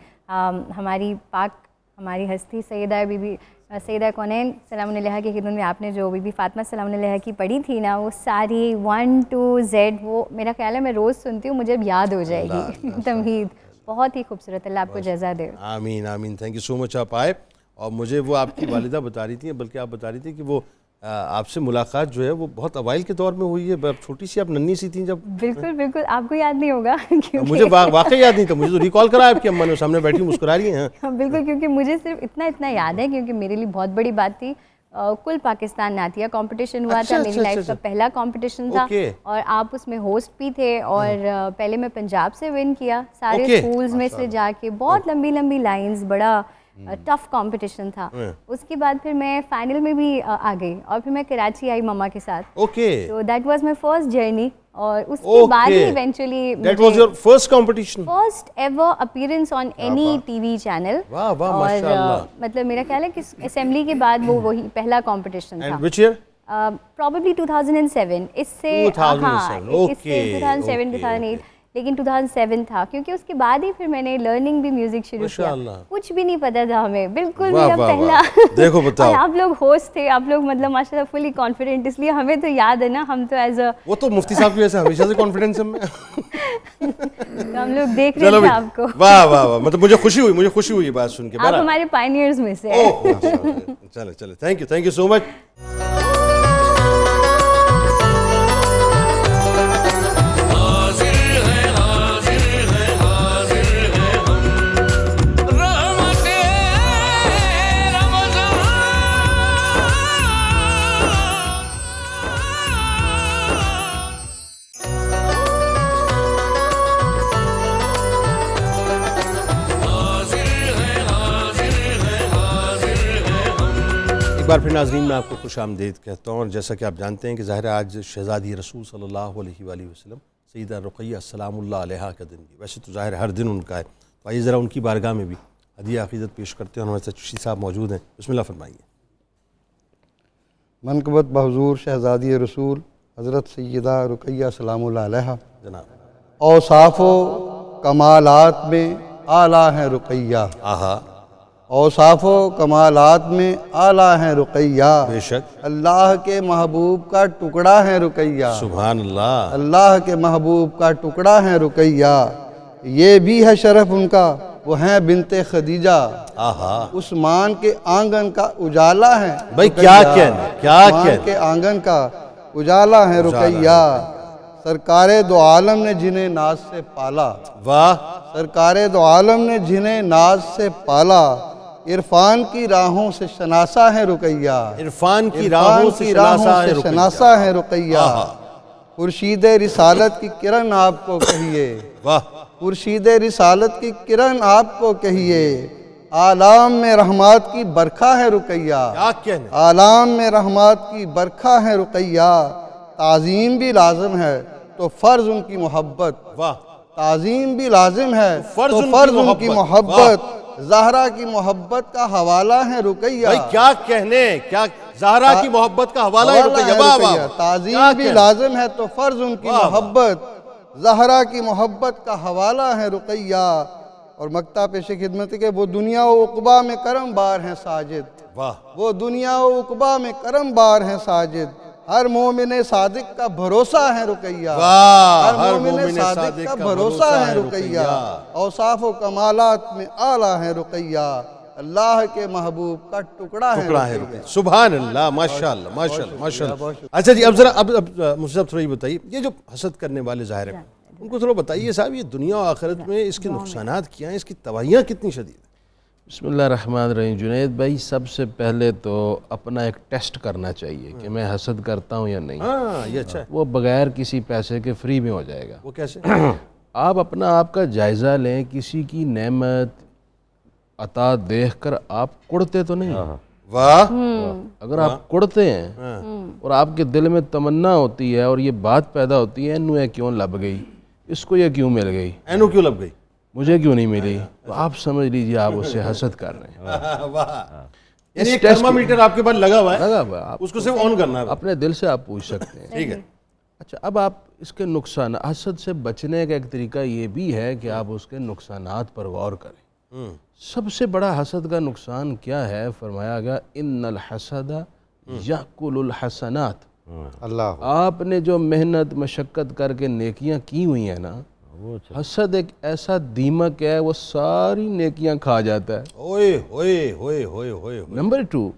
ہماری پاک ہماری ہستی سیدہ کونین سلام علیہ کی خدمت میں آپ نے جو بی بی فاطمہ سلام علیہ کی پڑھی تھی نا, وہ ساری 1 to Z, وہ میرا خیال ہے میں روز سنتی ہوں, مجھے اب یاد ہو جائے گی. تمہید بہت ہی خوبصورت, اللہ آپ کو جزا دے. آمین آمین. تھینک یو سو مچ. آپ آئے, اور مجھے وہ آپ کی والدہ بتا رہی تھیں, بلکہ آپ بتا رہی تھیں کہ وہ آپ سے ملاقات جو ہے وہ بہت اوائل کے دور میں ہوئی ہے. چھوٹی سی آپ ننھی سی تھیں جب. بالکل بالکل, آپ کو یاد نہیں ہوگا. مجھے واقعی یاد نہیں تھا. مجھے تو ریکال کرا آپ کی اماں نے, سامنے بیٹھی مسکرا رہی ہیں. بالکل, کیونکہ مجھے صرف اتنا یاد ہے, کیونکہ میرے لیے بہت بڑی بات تھی. کل پاکستان نعتیہ کمپٹیشن ہوا تھا, میری لائف کا پہلا کمپٹیشن تھا, اور آپ اس میں ہوسٹ بھی تھے, اور پہلے میں پنجاب سے ون کیا سارے اسکولز میں سے جا کے, بہت لمبی لمبی لائنز, بڑا ٹف کمپٹیشن تھا. اس کے بعد پھر میں فائنل میں بھی آ گئی, اور پھر میں کراچی آئی مما کے ساتھ. تو that was my first journey, اور اس کے بعد ہی eventually that was your first competition, first ever appearance on any TV channel. اور مطلب میرا خیال ہے کہ اسمبلی کے بعد وہی پہلا کمپٹیشن تھا. which year? Probably 2007. اس سے 2007 2008, لیکن 2007 تھا, کیونکہ اس کے بعد ہی پھر میں نے لرننگ بھی میوزک شروع کیا. کچھ بھی نہیں پتا تھا ہمیں, بالکل میرا پہلا. دیکھو بتاؤ, آپ لوگ ہوسٹ تھے, آپ لوگ مطلب ماشاء اللہ فلی کانفیڈنٹ, اس لیے ہمیں تو یاد ہے نا, ہم تو ایز اے, وہ تو مفتی صاحب کی وجہ سے ہمیشہ سے کانفیڈنس ہم میں, ہم لوگ دیکھ رہے تھے آپ کو. واہ واہ واہ, مطلب مجھے خوشی ہوئی یہ بات سن کے. آپ ہمارے پائنیئرز میں سے. چلے تھینک یو سو مچ. ایک بار پھر ناظرین میں آپ کو خوش آمدید کہتا ہوں, اور جیسا کہ آپ جانتے ہیں کہ ظاہر آج شہزادی رسول صلی اللہ علیہ وآلہ وسلم سیدہ رقیہ السلام اللہ علیہا کا دن بھی, ویسے تو ظاہر ہر دن ان کا ہے, تو آئیے ذرا ان کی بارگاہ میں بھی ہدیہ عقیدت پیش کرتے ہیں. ہمارے ساتھ چشتی صاحب موجود ہیں, بسم اللہ فرمائیے. منقبت بحضور شہزادی رسول حضرت سیدہ رقیہ السلام اللہ علیہا جناب. اوصاف و کمالات میں اعلیٰ ہیں رقیہ, اوصاف و کمالات میں اعلیٰ ہیں رقیہ, بے شک اللہ کے محبوب کا ٹکڑا ہے رقیہ, سبحان اللہ, اللہ کے محبوب کا ٹکڑا ہے رقیہ. یہ بھی ہے شرف ان کا, وہ ہیں بنت خدیجہ, عثمان کے آنگن کا اجالا ہے. بھائی کیا کہنا, عثمان کے آنگن کا اجالا ہے رقیہ. سرکار دو عالم نے جنہیں ناز سے پالا, واہ, سرکار دو عالم نے جنہیں ناز سے پالا, عرفان کی راہوں سے شناسا ہے رقیہ, عرفان کی راہوں سے شناسا ہے رقیہ. خورشید رسالت کی کرن آپ کو کہیے, واہ, خورشید رسالت کی کرن آپ کو کہیے, عالم میں رحمات کی برکھا ہے رقیہ, کیا کہنا, عالم میں رحمات کی برکھا ہے رقیہ. تعظیم بھی لازم ہے تو فرض ان کی محبت, واہ, تعظیم بھی لازم ہے تو فرض ان کی محبت. زہرا کی محبت کا حوالہ ہے رقیہ, بھائی کیا کہنے, کیا زہرا کی محبت کا حوالہ ہے رقیہ. تعظیم بھی لازم ہے تو فرض ان کی محبت, زہرا کی محبت کا حوالہ ہے رقیہ. اور مقطع پیش خدمت کہ وہ دنیا و عقبہ میں کرم بار ہیں ساجد, واہ, وہ دنیا و عقبہ میں کرم بار ہیں ساجد. ہر مومن صادق کا بھروسہ ہے رقیہ, ہر مومن صادق کا بھروسہ ہے رقیہ. اوصاف و کمالات میں اعلیٰ ہے رقیہ, اللہ کے محبوب کا ٹکڑا ہے رقیہ. سبحان اللہ, ماشاءاللہ ماشاءاللہ ماشاءاللہ. اچھا جی, اب ذرا اب مجھے صاحب تھوڑا یہ بتائیے, یہ جو حسد کرنے والے ظاہر ہیں ان کو تھوڑا بتائیے صاحب, یہ دنیا و آخرت میں اس کے نقصانات کیا ہیں, اس کی تباہیاں کتنی شدید ہیں؟ بسم اللہ الرحمن الرحیم. جنید بھائی, سب سے پہلے تو اپنا ایک ٹیسٹ کرنا چاہیے کہ میں حسد کرتا ہوں یا نہیں. ہاں, یہ اچھا ہے. وہ بغیر کسی پیسے کے فری میں ہو جائے گا. وہ کیسے؟ آپ اپنا آپ کا جائزہ لیں, کسی کی نعمت عطا دیکھ کر آپ کڑتے تو نہیں. واہ, اگر آپ کڑتے ہیں اور آپ کے دل میں تمنا ہوتی ہے اور یہ بات پیدا ہوتی ہے, اینو یہ کیوں لب گئی, اس کو یہ کیوں مل گئی, اینو کیوں لب گئی, مجھے کیوں نہیں ملی, تو آپ سمجھ لیجئے آپ اس سے حسد کر رہے ہیں. یعنی ایک تھرمامیٹر آپ کے پاس لگا ہوا ہے, اس کو صرف آن کرنا ہے, اپنے دل سے آپ پوچھ سکتے ہیں. ٹھیک ہے. اچھا, اب آپ اس کے نقصان, حسد سے بچنے کا ایک طریقہ یہ بھی ہے کہ آپ اس کے نقصانات پر غور کریں. سب سے بڑا حسد کا نقصان کیا ہے؟ فرمایا گیا ان الحسد یاکل الحسنات. اللہ, آپ نے جو محنت مشقت کر کے نیکیاں کی ہوئی ہیں نا, حسد ایک ایسا دیمک ہے, وہ ساری نیکیاں کھا جاتا ہے. اوئے ہوئے ہوئے ہوئے ہوئے. نمبر 2,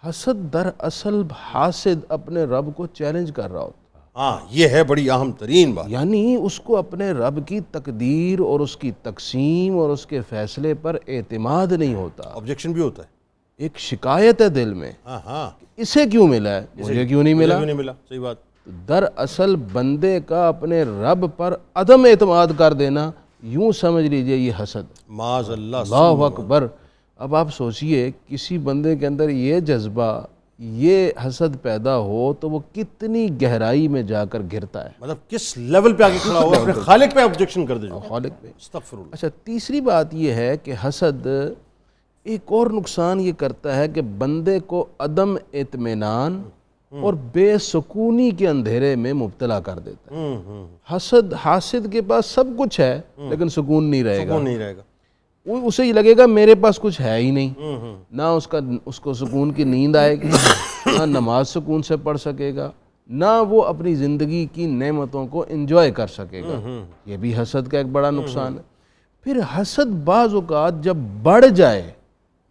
حسد دراصل حاسد اپنے رب کو چیلنج کر رہا ہوتا. ہاں, یہ ہے بڑی اہم ترین بات. یعنی اس کو اپنے رب کی تقدیر اور اس کی تقسیم اور اس کے فیصلے پر اعتماد نہیں ہوتا. آبجیکشن بھی ہوتا ہے. ایک شکایت ہے دل میں، ہاں ہاں اسے کیوں ملا ہے، مجھے کیوں نہیں ملا. کیوں نہیں ملا، صحیح بات. دراصل بندے کا اپنے رب پر عدم اعتماد کر دینا، یوں سمجھ لیجئے یہ حسد. معاذ اللہ. اللہ اکبر. اب آپ سوچئے کسی بندے کے اندر یہ جذبہ، یہ حسد پیدا ہو تو وہ کتنی گہرائی میں جا کر گرتا ہے. مطلب کس لیول پہ آگے کھڑا ہوا، اپنے خالق پہ آبجیکشن کر دے جو. خالق پہ. استغفر اللہ. اچھا، تیسری بات یہ ہے کہ حسد ایک اور نقصان یہ کرتا ہے کہ بندے کو عدم اطمینان اور بے سکونی کے اندھیرے میں مبتلا کر دیتا ہے. حاسد کے پاس سب کچھ ہے لیکن سکون نہیں رہے گا. سکون نہیں رہے گا. اسے یہ لگے گا میرے پاس کچھ ہے ہی نہیں. نہ اس کو سکون کی نیند آئے گی، نہ نماز سکون سے پڑھ سکے گا، نہ وہ اپنی زندگی کی نعمتوں کو انجوائے کر سکے گا. یہ بھی حسد کا ایک بڑا نقصان ہے. پھر حسد بعض اوقات جب بڑھ جائے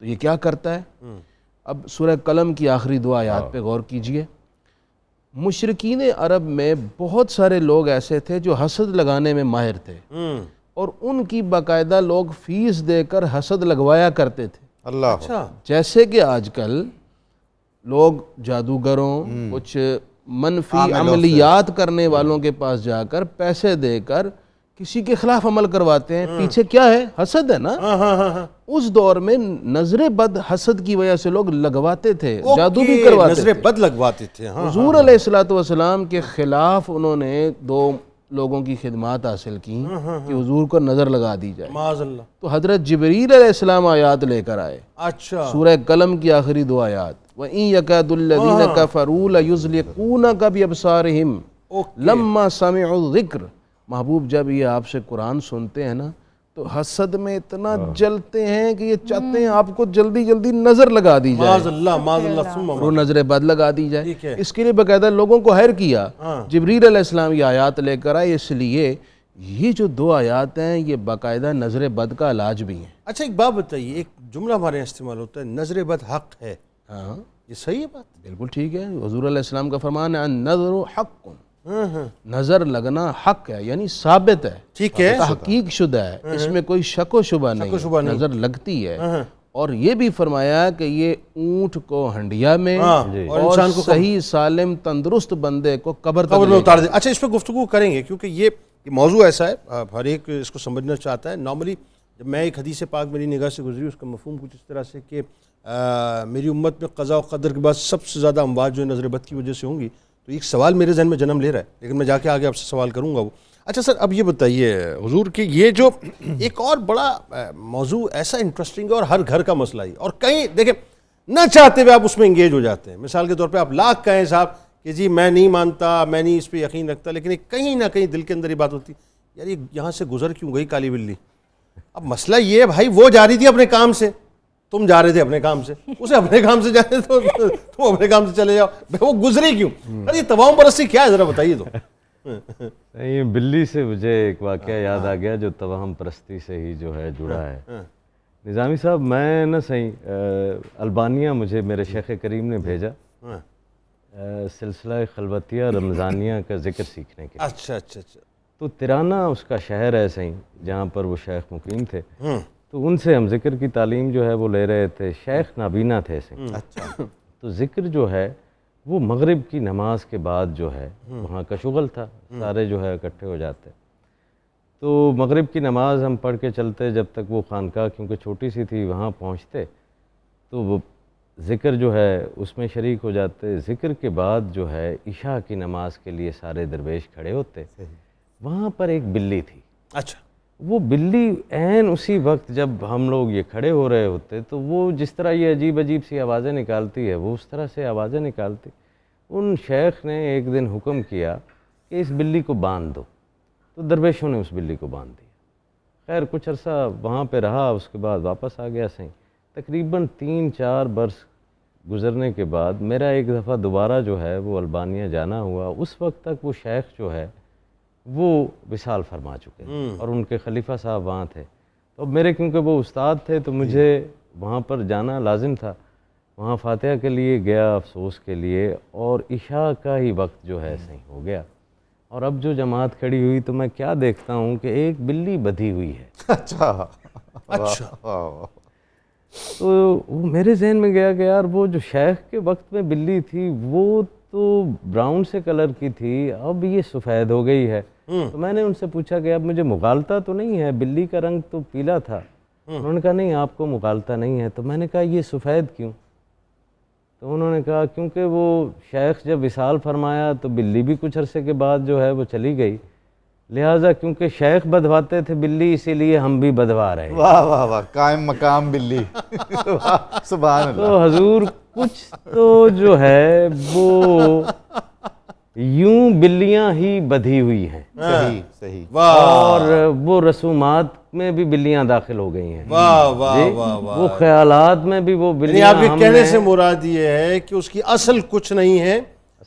تو یہ کیا کرتا ہے. اب سورہ قلم کی آخری 2 آیات پہ غور کیجئے. مشرکین عرب میں بہت سارے لوگ ایسے تھے جو حسد لگانے میں ماہر تھے، اور ان کی باقاعدہ لوگ فیس دے کر حسد لگوایا کرتے تھے. اللہ. اچھا. جیسے کہ آج کل لوگ جادوگروں، کچھ منفی عملیات کرنے والوں کے پاس جا کر پیسے دے کر کسی کے خلاف عمل کرواتے ہیں. پیچھے کیا ہے؟ حسد ہے نا. اس دور میں نظر بد حسد کی وجہ سے لوگ لگواتے تھے، جادو بھی کرواتے تھے، نظر بد لگواتے تھے. حضور علیہ الصلوۃ کے خلاف انہوں نے 2 لوگوں کی خدمات حاصل کی کہ حضور کو نظر لگا دی جائے. معاذ اللہ. تو حضرت جبریل علیہ السلام آیات لے کر آئے. اچھا. سورہ قلم کی آخری 2 آیات. وَإِن يَكَادُ الَّذِينَ كَفَرُوا لَيُزْلِقُونَكَ بِأَبْصَارِهِمْ لَمَّا سَمِعُوا الذِّكْرَ. محبوب جب یہ آپ سے قرآن سنتے ہیں نا تو حسد میں اتنا جلتے ہیں کہ یہ چاہتے ہیں آپ کو جلدی جلدی نظر لگا دی جائے. معاذ اللہ. معاذ اللہ. وہ نظر بد لگا دی جائے. اس کے لیے باقاعدہ لوگوں کو ہائر کیا. جبریل علیہ السلام یہ آیات لے کر آئے. اس لیے یہ جو 2 آیات ہیں یہ باقاعدہ نظر بد کا علاج بھی ہیں. اچھا ایک بات بتائیے، ایک جملہ ہمارے یہاں استعمال ہوتا ہے، نظر بد حق ہے. ہاں یہ صحیح ہے بات؟ بالکل ٹھیک ہے. حضور علیہ السلام کا فرمان ہے النظر حق. نظر لگنا حق ہے، یعنی ثابت ہے، ٹھیک ہے، تحقیق شدہ ہے، اس میں کوئی شک و شبہ نہیں. نظر لگتی ہے. اور یہ بھی فرمایا کہ یہ اونٹ کو ہنڈیا میں اور صحیح سالم تندرست بندے کو قبر میں اتار دے. اچھا اس پہ گفتگو کریں گے کیونکہ یہ موضوع ایسا ہے ہر ایک اس کو سمجھنا چاہتا ہے. نارملی جب میں ایک حدیث پاک میری نگاہ سے گزری، اس کا مفہوم کچھ اس طرح سے کہ میری امت میں قضاء و قدر کے بعد سب سے زیادہ اموات جو نظر بد کی وجہ سے ہوں گی. تو ایک سوال میرے ذہن میں جنم لے رہا ہے، لیکن میں جا کے آگے آپ سے سوال کروں گا وہ. اچھا سر اب یہ بتائیے حضور کہ یہ جو ایک اور بڑا موضوع ایسا انٹرسٹنگ ہے اور ہر گھر کا مسئلہ ہی، اور کہیں دیکھیں نہ چاہتے ہوئے آپ اس میں انگیج ہو جاتے ہیں. مثال کے طور پہ آپ لاکھ کہیں صاحب کہ جی میں نہیں مانتا، میں نہیں اس پہ یقین رکھتا، لیکن کہیں نہ کہیں دل کے اندر یہ بات ہوتی یار یہ یہاں سے گزر کیوں گئی کالی بلی. اب مسئلہ یہ ہے بھائی وہ جا رہی تھی اپنے کام سے، تم جا رہے تھے اپنے کام سے، اسے اپنے کام سے جانے تو تم اپنے کام سے چلے جاؤ. وہ گزری کیوں؟ یہ توہم پرستی کیا ہے ذرا بتائیے تو. نہیں، بلی سے مجھے ایک واقعہ یاد آ گیا جو توہم پرستی سے ہی جو ہے جڑا ہے. نظامی صاحب میں نا صحیح البانیہ مجھے میرے شیخ کریم نے بھیجا سلسلہ خلوتیہ رمضانیہ کا ذکر سیکھنے کے. اچھا اچھا اچھا. تو ترانہ اس کا شہر ہے صحیح جہاں پر وہ شیخ مقیم تھے. تو ان سے ہم ذکر کی تعلیم جو ہے وہ لے رہے تھے. شیخ نابینا تھے صحیح. اچھا. تو ذکر جو ہے وہ مغرب کی نماز کے بعد جو ہے وہاں کا شغل تھا، سارے جو ہے اکٹھے ہو جاتے. تو مغرب کی نماز ہم پڑھ کے چلتے جب تک وہ خانقاہ کیونکہ چھوٹی سی تھی وہاں پہنچتے تو وہ ذکر جو ہے اس میں شریک ہو جاتے. ذکر کے بعد جو ہے عشاء کی نماز کے لیے سارے درویش کھڑے ہوتے. وہاں پر ایک بلی تھی. اچھا. وہ بلی عین اسی وقت جب ہم لوگ یہ کھڑے ہو رہے ہوتے تو وہ جس طرح یہ عجیب عجیب سی آوازیں نکالتی ہے وہ اس طرح سے آوازیں نکالتی. ان شیخ نے ایک دن حکم کیا کہ اس بلی کو باندھ دو. تو درویشوں نے اس بلی کو باندھ دیا. خیر کچھ عرصہ وہاں پہ رہا، اس کے بعد واپس آ گیا صحیح. تقریباً 3-4 برس گزرنے کے بعد میرا ایک دفعہ دوبارہ جو ہے وہ البانیہ جانا ہوا. اس وقت تک وہ شیخ جو ہے وہ وصال فرما چکے اور ان کے خلیفہ صاحب وہاں تھے. تو میرے کیونکہ وہ استاد تھے تو مجھے وہاں پر جانا لازم تھا. وہاں فاتحہ کے لیے گیا افسوس کے لیے، اور عشاء کا ہی وقت جو ہے صحیح ہو گیا. اور اب جو جماعت کھڑی ہوئی تو میں کیا دیکھتا ہوں کہ ایک بلی بدھی ہوئی ہے. اچھا اچھا. تو وہ میرے ذہن میں گیا کہ یار وہ جو شیخ کے وقت میں بلی تھی وہ تو براؤن سے کلر کی تھی، اب یہ سفید ہو گئی ہے. تو میں نے ان سے پوچھا کہ اب مجھے مغالطہ تو نہیں ہے، بلی کا رنگ تو پیلا تھا. انہوں نے کہا نہیں آپ کو مغالطہ نہیں ہے. تو میں نے کہا یہ سفید کیوں؟ تو انہوں نے کہا کیونکہ وہ شیخ جب وصال فرمایا تو بلی بھی کچھ عرصے کے بعد جو ہے وہ چلی گئی، لہٰذا کیونکہ شیخ بدواتے تھے بلی اسی لیے ہم بھی بدوا رہے ہیں. واہ واہ واہ، قائم مقام بلی. سبحان اللہ. تو حضور کچھ تو جو ہے وہ یوں بلیاں ہی بدھی ہوئی ہیں، صحیح صحیح. اور وہ رسومات میں بھی بلیاں داخل ہو گئی ہیں. واہ واہ واہ واہ. وہ خیالات میں بھی وہ یعنی بلیاں آپ کے کہنے سے مراد یہ ہے کہ اس کی اصل کچھ نہیں ہے،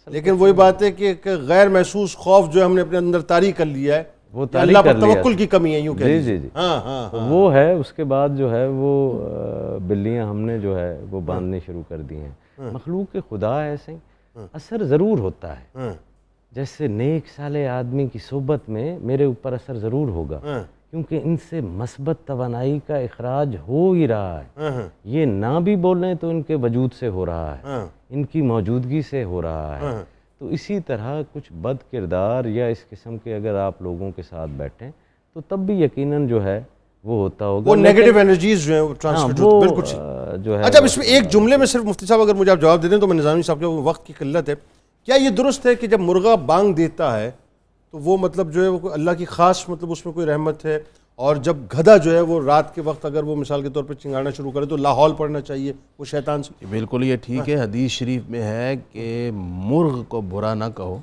لیکن وہی بات ہے کہ غیر محسوس خوف جو ہم نے اپنے اندر طاری کر لیا ہے، وہ اللہ پر توکل کی کمی ہے، یوں کہہ جی لیجیے. جی جی ہاں ہاں. وہ ہے. اس کے بعد جو ہے وہ بلیاں ہم نے جو ہے وہ باندھنے شروع کر دی ہیں. مخلوق خدا ایسے ہی اثر ضرور ہوتا ہے. جیسے نیک صالح آدمی کی صحبت میں میرے اوپر اثر ضرور ہوگا، کیونکہ ان سے مثبت توانائی کا اخراج ہو ہی رہا ہے. یہ نہ بھی بولیں تو ان کے وجود سے ہو رہا ہے، ان کی موجودگی سے ہو رہا ہے. تو اسی طرح کچھ بد کردار یا اس قسم کے اگر آپ لوگوں کے ساتھ بیٹھیں تو تب بھی یقیناً جو ہے وہ ہوتا ہوگا. وہ نیگیٹو انرجیز جو ہیں وہ ٹرانسفر ہوتی ہیں. بالکل جو ہے. اچھا اب اس میں ایک جملے میں صرف مفتی صاحب اگر مجھے آپ جواب دے دیں تو میں نظامی صاحب کے وقت کی قلت ہے، کیا یہ درست ہے کہ جب مرغا بانگ دیتا ہے تو وہ مطلب جو ہے وہ اللہ کی خاص مطلب اس میں کوئی رحمت ہے، اور جب گدھا جو ہے وہ رات کے وقت اگر وہ مثال کے طور پہ چنگاڑنا شروع کرے تو لاہور پڑھنا چاہیے وہ شیطان سے؟ بالکل یہ ٹھیک ہے. حدیث شریف میں ہے کہ مرغ کو برا نہ کہو،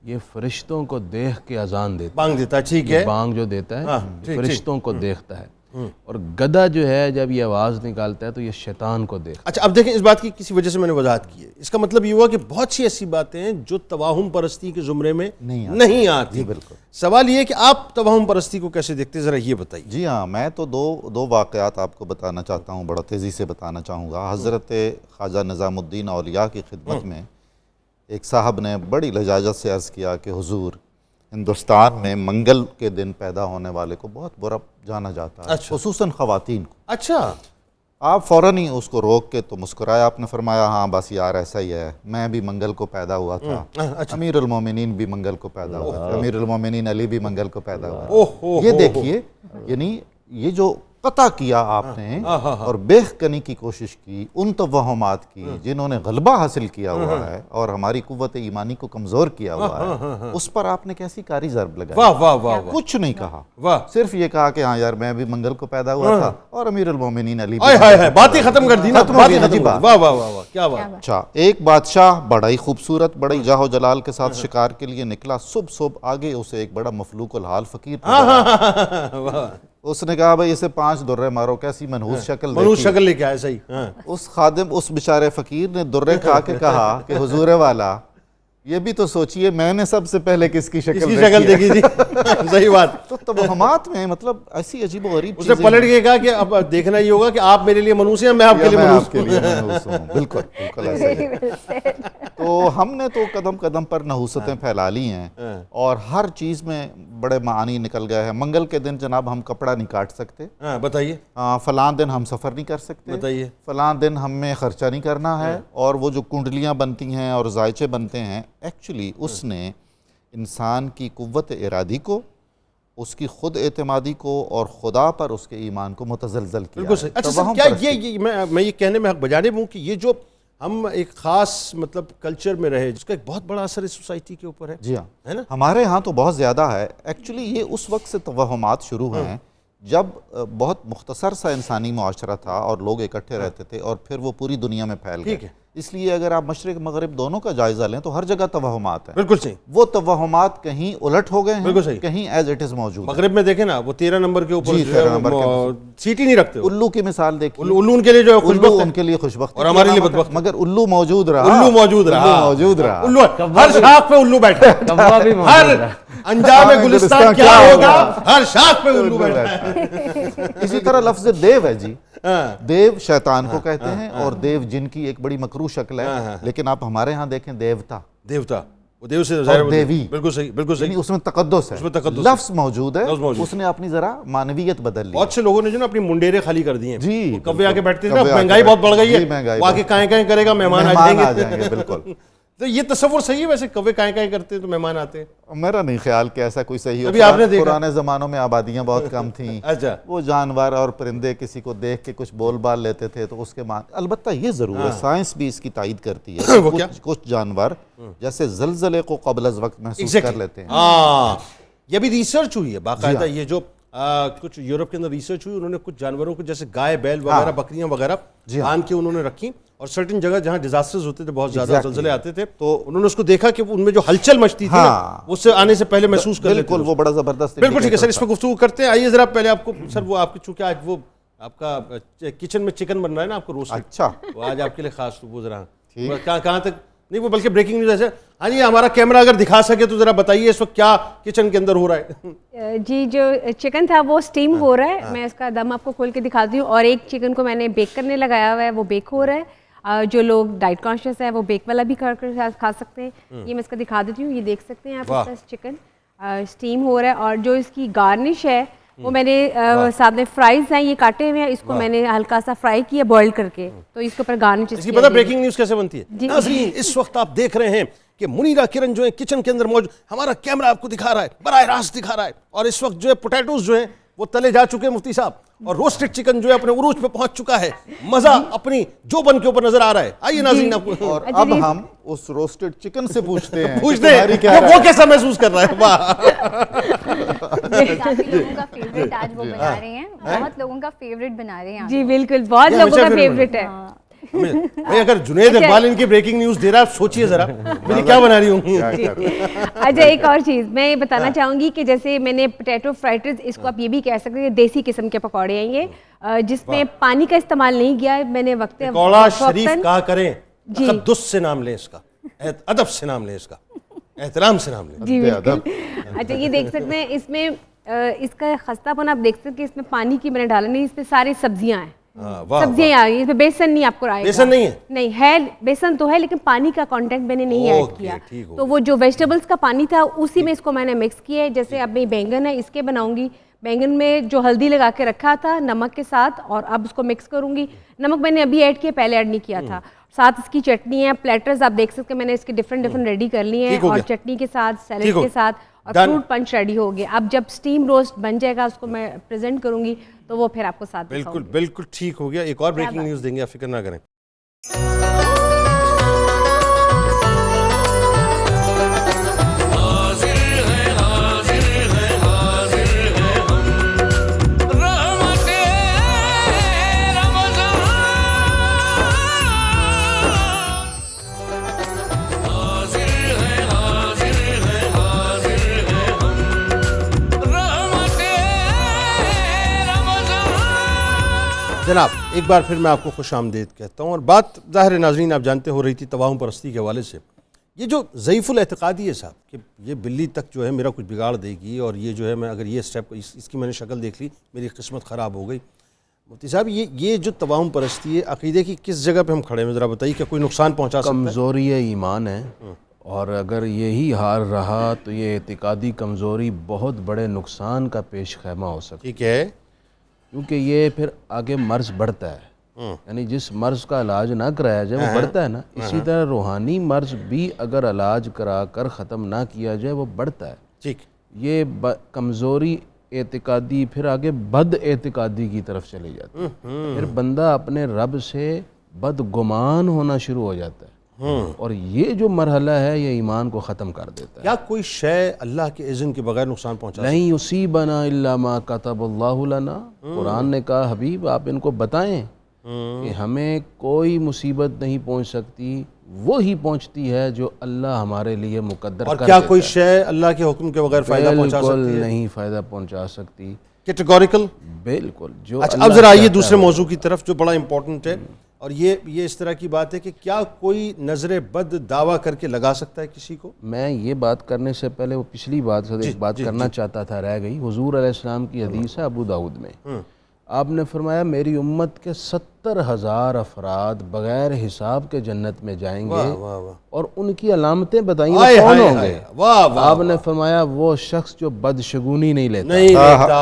یہ فرشتوں کو دیکھ کے اذان دیتا ہے، بانگ دیتا ہے. ٹھیک ہے، بانگ جو دیتا ہے فرشتوں کو دیکھتا ہے. اور گدھا جو ہے جب یہ آواز نکالتا ہے تو یہ شیطان کو دیکھتا ہے. اچھا اب دیکھیں اس بات کی کسی وجہ سے میں نے وضاحت کی ہے، اس کا مطلب یہ ہوا کہ بہت سی ایسی باتیں ہیں جو توہم پرستی کے زمرے میں نہیں آتی. بالکل. سوال یہ ہے کہ آپ توہم پرستی کو کیسے دیکھتے ہیں، ذرا یہ بتائیے. جی ہاں، میں تو دو واقعات آپ کو بتانا چاہتا ہوں، بڑا تیزی سے بتانا چاہوں گا. حضرت خواجہ نظام الدین اولیاء کی خدمت میں ایک صاحب نے بڑی لجاجت سے عرض کیا کہ حضور ہندوستان میں منگل کے دن پیدا ہونے والے کو بہت برا جانا جاتا ہے، خصوصاً خواتین کو. اچھا. آپ فوراً ہی اس کو روک کے تو مسکرایا، آپ نے فرمایا ہاں بس یار ایسا ہی ہے، میں بھی منگل کو پیدا ہوا تھا، امیر المومنین بھی منگل کو پیدا ہوا تھا، امیر المومنین علی بھی منگل کو پیدا ہوا تھا. یہ دیکھیے، یعنی یہ جو قطع کیا آپ نے اور بہکنی کی کوشش کی ان توہمات کی جنہوں نے غلبہ حاصل کیا ہوا ہے اور ہماری قوت ایمانی کو کمزور کیا ہوا ہے، اس پر آپ نے کیسی کاری ضرب لگائی. واہ واہ واہ. کچھ نہیں کہا، واہ. صرف یہ کہا کہ ہاں یار میں بھی منگل کو پیدا ہوا تھا اور امیر المومنین علی بھی. ہائے ہائے ہائے، بات ہی ختم کر دی نا. بات ہی ختم. واہ واہ واہ واہ، کیا بات. اچھا، ایک بادشاہ بڑا ہی خوبصورت بڑا ہی جاہ و جلال کے ساتھ شکار کے لیے نکلا. صبح آگے اسے ایک بڑا مفلوق الحال فقیر اس نے کہا بھائی اسے 5 درے مارو. کیسی منحوس شکل منحوس شکل لے کے آئے. صحیح. اس خادم اس بیچارے فقیر نے درے کھا کے کہا کہ حضور والا یہ بھی تو سوچئے میں نے سب سے پہلے کس کی شکل دیکھی تھی. صحیح بات. تو توہمات میں مطلب ایسی عجیب و غریب اس نے پلٹ کے کہا کہ اب دیکھنا یہ ہوگا کہ آپ میرے لیے منحوس ہیں، میں آپ کے لیے منحوس ہوں. بالکل بالکل ایسا. تو ہم نے تو قدم قدم پر نحوستیں پھیلا لی ہیں اور ہر چیز میں بڑے معانی نکل گئے ہیں. منگل کے دن جناب ہم کپڑا نہیں کاٹ سکتے. بتائیے. فلاں دن ہم سفر نہیں کر سکتے. بتائیے. فلاں دن ہمیں خرچہ نہیں کرنا ہے. اور وہ جو کنڈلیاں بنتی ہیں اور زائچے بنتے ہیں، ایکچولی اس نے انسان کی قوت ارادی کو، اس کی خود اعتمادی کو اور خدا پر اس کے ایمان کو متزلزل کیا. بالکل صحیح. اچھا سر، کیا میں یہ کہنے میں حق بجانب ہوں کہ یہ جو ہم ایک خاص مطلب کلچر میں رہے جس کا ایک بہت بڑا اثر اس سوسائٹی کے اوپر ہے؟ جی ہاں، ہمارے ہاں تو بہت زیادہ ہے. ایکچولی یہ اس وقت سے توہمات شروع ہیں جب بہت مختصر سا انسانی معاشرہ تھا اور لوگ اکٹھے رہتے تھے اور پھر وہ پوری دنیا میں پھیل گئے. اس لیے اگر آپ مشرق مغرب دونوں کا جائزہ لیں تو ہر جگہ توہمات ہیں. بالکل صحیح. وہ توہمات کہیں الٹ ہو گئے ہیں، بالکل صحیح، کہیں ایز اٹ از موجود. مغرب میں دیکھیں نا وہ 13 نمبر کے اوپر سیٹی نہیں رکھتے. الو کی مثال دیکھیں. الو ان کے لیے جو ہے خوشبخت، ان کے لیے خوشبخت اور ہمارے لیے بدبخت. مگر الو موجود رہا. الو موجود رہا. ہر شاخ پہ الو بیٹھا. ہر انجام گلستان کیا ہوگا، ہر شاخ پہ الو بیٹھا ہے. اسی طرح لفظ دیو ہے جی. دیو شیطان کو کہتے ہیں اور دیو جن کی ایک بڑی مکروہ شکل ہے. لیکن آپ ہمارے ہاں دیکھیں دیوتا. وہ دیو سے ظاہر اور دیوی، بالکل صحیح، بالکل صحیح، یعنی اس میں تقدس ہے، اس میں تقدس لفظ موجود ہے، لفظ موجود، اس نے اپنی ذرا معنویت بدل لی. بہت سے لوگوں نے جو نا اپنی منڈیریں خالی کر دی ہیں. جی کوے آ کے بیٹھتے تھے نا، کوے آ کے مہنگائی بہت بڑھ گئی جی، ہے، وہ آ کے کائیں کائیں کرے گا، مہمان آ مہمان جائیں گے. بالکل. تو یہ تصور صحیح ہے ویسے، کوے کائیں کائیں کرتے ہیں تو مہمان آتے ہیں؟ میرا نہیں خیال کہ ایسا کوئی صحیح ابھی آپ نے ہو. دیکھا پرانے زمانوں میں آبادیاں بہت کم تھیں، اچھا، وہ جانور اور پرندے کسی کو دیکھ کے کچھ بول بال لیتے تھے تو اس کے البتہ یہ ضرور ہے، سائنس بھی اس کی تائید کرتی ہے کہ کچھ جانور جیسے زلزلے کو قبل از وقت محسوس کر لیتے ہیں. ہاں، یہ بھی ریسرچ ہوئی ہے باقاعدہ. یہ جو کچھ یورپ کے اندر ریسرچ ہوئی، انہوں نے کچھ جانوروں کو جیسے گائے بیل وغیرہ بکریاں وغیرہ باندھ کے انہوں نے رکھی، اور سرٹن جگہ جہاں ڈیزاسٹرز ہوتے تھے، بہت زیادہ زلزلے آتے تھے، تو انہوں نے اس کو دیکھا کہ ان میں جو ہلچل مچتی تھی اس سے آنے سے پہلے محسوس کر لیتے. بالکل، وہ بڑا زبردست. بالکل ٹھیک ہے سر، اس پہ گفتگو کرتے ہیں. آئیے ذرا پہلے آپ کو سر، وہ آپ کی چونکہ آج وہ آپ کا کچن میں چکن بن رہا ہے نا آپ کو روسٹ. اچھا، وہ آج آپ کے لیے خاص وہ ذرا کہاں تک نہیں، وہ بلکہ بریکنگ نیوز ہے. ہاں جی، ہمارا کیمرہ اگر دکھا سکے تو ذرا بتائیے اس وقت کیا کچن کے اندر ہو رہا ہے. جی، جو چکن تھا وہ سٹیم ہو رہا ہے. میں اس کا دم آپ کو کھول کے دکھاتی ہوں، اور ایک چکن کو میں نے بیک کرنے لگایا ہوا ہے، وہ بیک ہو رہا ہے. جو لوگ ڈائٹ کانشیس ہے وہ بیک والا بھی کھا سکتے ہیں. یہ میں اس کا دکھا دیتی ہوں، یہ دیکھ سکتے ہیں آپ، اس کا چکن سٹیم ہو رہا ہے. اور جو اس کی گارنش ہے وہ میں نے ساتھ میں فرائز ہیں، یہ کاٹے ہوئے ہیں، اس کو میں نے ہلکا سا فرائی کیا بوائل کر کے، تو اس کے اوپر گارنش. اس کی پتہ بریکنگ نیوز کیسے بنتی ہے؟ ناظرین، اس وقت آپ دیکھ رہے ہیں کہ منیرہ کرن جو ہے کچن کے اندر موجود، ہمارا کیمرہ آپ کو دکھا رہا ہے، براہ راست دکھا رہا ہے، اور اس وقت جو ہے پوٹیٹوز جو ہیں وہ تلے جا چکے ہیں مفتی صاحب، اور روسٹڈ چکن جو ہے اپنے عروج پہ پہنچ چکا ہے. مزہ اپنی جو بن کے اوپر نظر آ رہا ہے. آئیے ناظرین آپ کو، اور اب ہم اس روسٹڈ چکن سے پوچھتے ہیں وہ کیسا محسوس کر رہا ہے. واہ، کافی لوگوں کا فیوریٹ آج وہ بنا رہے ہیں، بہت لوگوں کا فیوریٹ بنا رہے ہیں. جی بالکل، بہت لوگوں کا فیوریٹ ہے. بھائی اگر جنید اقبال ان کی بریکنگ نیوز دے رہا ہے، سوچئے ذرا میری کیا بنا رہی ہوں گی. اچھا، ایک اور چیز میں بتانا چاہوں گی کہ جیسے میں نے پوٹیٹو فرائٹرز، اس کو آپ یہ بھی کہہ سکتے ہیں دیسی قسم کے پکوڑے ہیں یہ، جس میں پانی کا استعمال نہیں کیا ہے. میں نے وقت پکوڑا شریف کہا کریں، تقدس سے نام لیں اس کا، ادب سے نام لیں اس کا، احترام سے نام لیں. جی بالکل. اچھا، یہ دیکھ سکتے ہیں اس میں اس کا خستہ پن آپ دیکھ سکتے ہیں کہ اس میں پانی کی میں نے ڈالا نہیں، اس میں ساری سبزیاں ہیں. سبزیاں آ گئی، اس میں بیسن نہیں آپ کو آئے گا. بیسن نہیں ہے؟ نہیں ہے، بیسن تو ہے لیکن پانی کا کانٹینٹ میں نے نہیں ایڈ کیا. تو وہ جو ویجیٹیبلز کا پانی تھا اسی میں اس کو میں نے مکس کیا ہے. جیسے اب میں بینگن ہے، اس کے بناؤں گی. بینگن میں جو ہلدی لگا کے رکھا تھا نمک کے ساتھ، اور اب اس کو مکس کروں گی. نمک میں نے ابھی ایڈ کیا، پہلے ایڈ نہیں کیا تھا. ساتھ اس کی چٹنی ہے، پلیٹرز آپ دیکھ سکتے ہیں میں نے اس کے ڈفرینٹ ریڈی کر لی ہیں، اور چٹنی کے ساتھ، سیلڈ کے ساتھ، اور فروٹ پنچ ریڈی ہو گیا. اب جب سٹیم روسٹ بن جائے گا اس کو میں پریزنٹ کروں گی تو وہ پھر آپ کو ساتھ دکھاؤں گی. بالکل بالکل ٹھیک ہو گیا. ایک اور بریکنگ نیوز دیں گے، آپ فکر نہ کریں. جناب، ایک بار پھر میں آپ کو خوش آمدید کہتا ہوں. اور بات ظاہر ناظرین آپ جانتے ہو رہی تھی توہم پرستی کے حوالے سے. یہ جو ضعیف الاعتقادی ہے صاحب کہ یہ بلی تک جو ہے میرا کچھ بگاڑ دے گی، اور یہ جو ہے میں اگر یہ سٹیپ اس کی میں نے شکل دیکھ لی میری قسمت خراب ہو گئی. مفتی صاحب، یہ جو توہم پرستی ہے عقیدے کی کس جگہ پہ ہم کھڑے ہیں؟ ذرا بتائیے کہ کوئی نقصان پہنچا سکتا ہے؟ کمزوری ایمان ہے، اور اگر یہی حال رہا تو یہ اعتقادی کمزوری بہت بڑے نقصان کا پیش خیمہ ہو سکتا ہے. ٹھیک ہے، کیونکہ یہ پھر آگے مرض بڑھتا ہے. یعنی جس مرض کا علاج نہ کرایا جائے وہ بڑھتا ہے نا، اسی طرح روحانی مرض بھی اگر علاج کرا کر ختم نہ کیا جائے وہ بڑھتا ہے. ٹھیک. یہ کمزوری اعتقادی پھر آگے بد اعتقادی کی طرف چلی جاتی ہے. پھر بندہ اپنے رب سے بدگمان ہونا شروع ہو جاتا ہے، اور یہ جو مرحلہ ہے یہ ایمان کو ختم کر دیتا ہے. کیا کوئی شے اللہ کے اذن کے بغیر نقصان پہنچا نہیں یصیبنا الا ما کتب اللہ لنا. قرآن نے کہا حبیب آپ ان کو بتائیں کہ ہمیں کوئی مصیبت نہیں پہنچ سکتی، وہی پہنچتی ہے جو اللہ ہمارے لیے مقدر کر دیتا ہے. اور کیا کوئی شے اللہ کے حکم کے بغیر فائدہ پہنچا سکتی ہے؟ بالکل نہیں فائدہ پہنچا سکتی. کیٹیگوریکل. بالکل. جو اچھا، اب ذرا آئیے دوسرے موضوع کی طرف جو بڑا امپورٹنٹ ہے، اور یہ اس طرح کی بات ہے کہ کیا کوئی نظر بد دعویٰ کر کے لگا سکتا ہے کسی کو؟ میں یہ بات کرنے سے پہلے وہ پچھلی بات سے ایک بات کرنا چاہتا تھا، رہ گئی. حضور علیہ السلام کی حدیث ہے ابو داؤد میں. آپ نے فرمایا میری امت کے 70,000 افراد بغیر حساب کے جنت میں جائیں گے اور ان کی علامتیں بتائیں گے کون ہوں گے. آپ نے فرمایا وہ شخص جو بدشگونی نہیں لیتا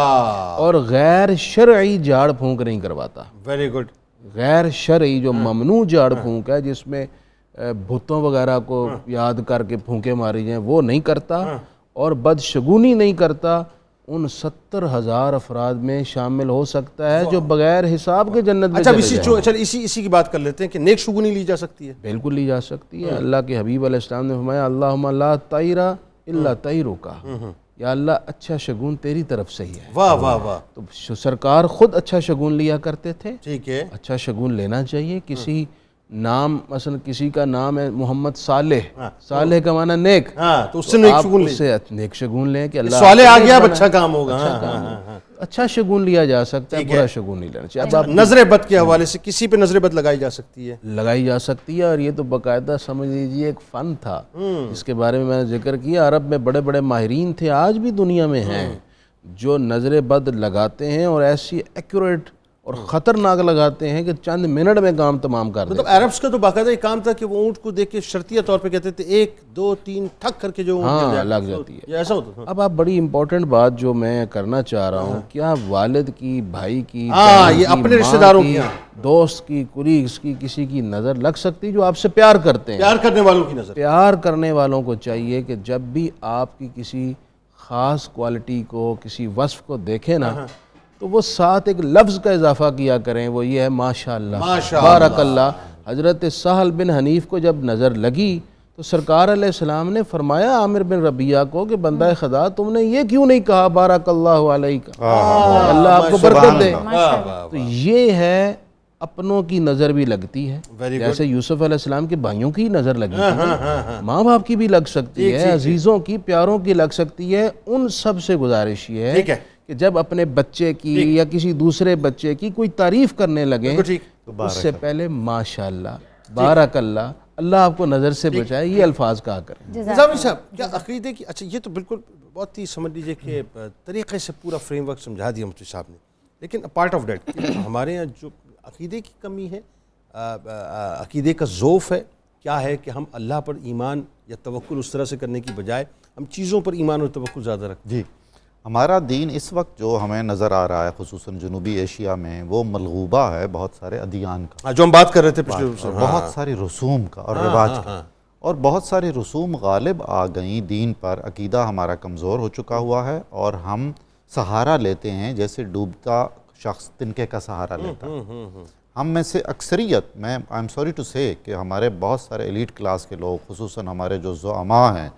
اور غیر شرعی جھاڑ پھونک نہیں کرواتا. Very good. غیر شرعی جو ممنوع جھاڑ پھونک ہے جس میں بتوں وغیرہ کو یاد کر کے پھونکے ماری جائیں وہ نہیں کرتا اور بدشگونی نہیں کرتا. ان 70,000 افراد میں شامل ہو سکتا ہے جو بغیر حساب کے جنت میں چلے جائیں. اسی کی بات کر لیتے ہیں کہ نیک شگونی لی جا سکتی ہے. بالکل لی جا سکتی ہے. اللہ کے حبیب علیہ السلام نے فرمایا اللہم لا طیرا الا طیرک، یا اللہ اچھا شگون تیری طرف سے ہی ہے. واہ واہ واہ. تو سرکار خود اچھا شگون لیا کرتے تھے. ٹھیک ہے. اچھا شگون لینا چاہیے. کسی نام مثلا کسی کا نام ہے محمد صالح، صالح کا معنی نیک، تو اس سے نیک شگون اس سے نیک شگون لیں کہ اللہ صالح آ گیا اب اچھا کام ہوگا. اچھا شگون لیا جا سکتا ہے، برا شگون نہیں لینا چاہیے. اب آپ نظر بد کے حوالے سے کسی پہ نظر بد لگائی جا سکتی ہے. لگائی جا سکتی ہے اور یہ تو باقاعدہ سمجھ لیجیے ایک فن تھا جس کے بارے میں نے ذکر کیا. عرب میں بڑے بڑے ماہرین تھے، آج بھی دنیا میں ہیں، جو نظر بد لگاتے ہیں اور ایسی ایکوریٹ اور خطرناک لگاتے ہیں کہ چند منٹ میں کام تمام کر دیتے. مطلب عربس کا تو باقاعدہ ایک کام تھا کہ وہ اونٹ کو دیکھ کے شرطیہ طور پہ کہتے تھے 1 2 3 ٹھک کر کے جو لگ جاتی ہے. ایسا ہوتا تھا. اب آپ بڑی امپورٹنٹ بات جو میں کرنا چاہ رہا ہوں، کیا والد کی، بھائی کی، یہ اپنے رشتہ داروں کی، دوست کی، کولیگز کی، کسی کی نظر لگ سکتی جو آپ سے پیار کرتے ہیں. پیار کرنے والوں کی نظر. پیار کرنے والوں کو چاہیے کہ جب بھی آپ کی کسی خاص کوالٹی کو، کسی وصف کو دیکھیں نا تو وہ ساتھ ایک لفظ کا اضافہ کیا کریں، وہ یہ ہے ماشاءاللہ، بارک اللہ. حضرت سہل بن حنیف کو جب نظر لگی تو سرکار علیہ السلام نے فرمایا عامر بن ربیعہ کو کہ بندہ خدا تم نے یہ کیوں نہیں کہا بارک اللہ علیک، اللہ آپ کو برکت دے. تو یہ ہے اپنوں کی نظر بھی لگتی ہے، جیسے یوسف علیہ السلام کے بھائیوں کی نظر لگی تھی، ماں باپ کی بھی لگ سکتی ہے، عزیزوں کی، پیاروں کی لگ سکتی ہے. ان سب سے گزارش یہ ہے کہ جب اپنے بچے کی یا کسی دوسرے بچے کی کوئی تعریف کرنے لگیں تو اس سے پہلے ماشاءاللہ، بارک اللہ، اللہ آپ کو نظر سے بچائے، یہ الفاظ کہا کریں. نظامی صاحب کیا عقیدے کی، اچھا یہ تو بالکل بہت ہی سمجھ لیجیے کہ طریقے سے پورا فریم ورک سمجھا دیا مفتی صاحب نے، لیکن پارٹ آف دیٹ ہمارے یہاں جو عقیدے کی کمی ہے، عقیدے کا ضعف ہے، کیا ہے کہ ہم اللہ پر ایمان یا توکل اس طرح سے کرنے کی بجائے ہم چیزوں پر ایمان اور توکل زیادہ رکھتے ہیں. جی ہمارا دین اس وقت جو ہمیں نظر آ رہا ہے خصوصاً جنوبی ایشیا میں، وہ ملغوبہ ہے بہت سارے ادیان کا، جو ہم بات کر رہے تھے پچھلے، بہت ساری رسوم کا اور رواج کا، اور بہت ساری رسوم غالب آ گئیں دین پر. عقیدہ ہمارا کمزور ہو چکا ہوا ہے اور ہم سہارا لیتے ہیں جیسے ڈوبتا شخص تنکے کا سہارا لیتا. ہم میں سے اکثریت، میں آئی ایم سوری ٹو سے، کہ ہمارے بہت سارے ایلیٹ کلاس کے لوگ، خصوصاً ہمارے جو زعماء ہیں،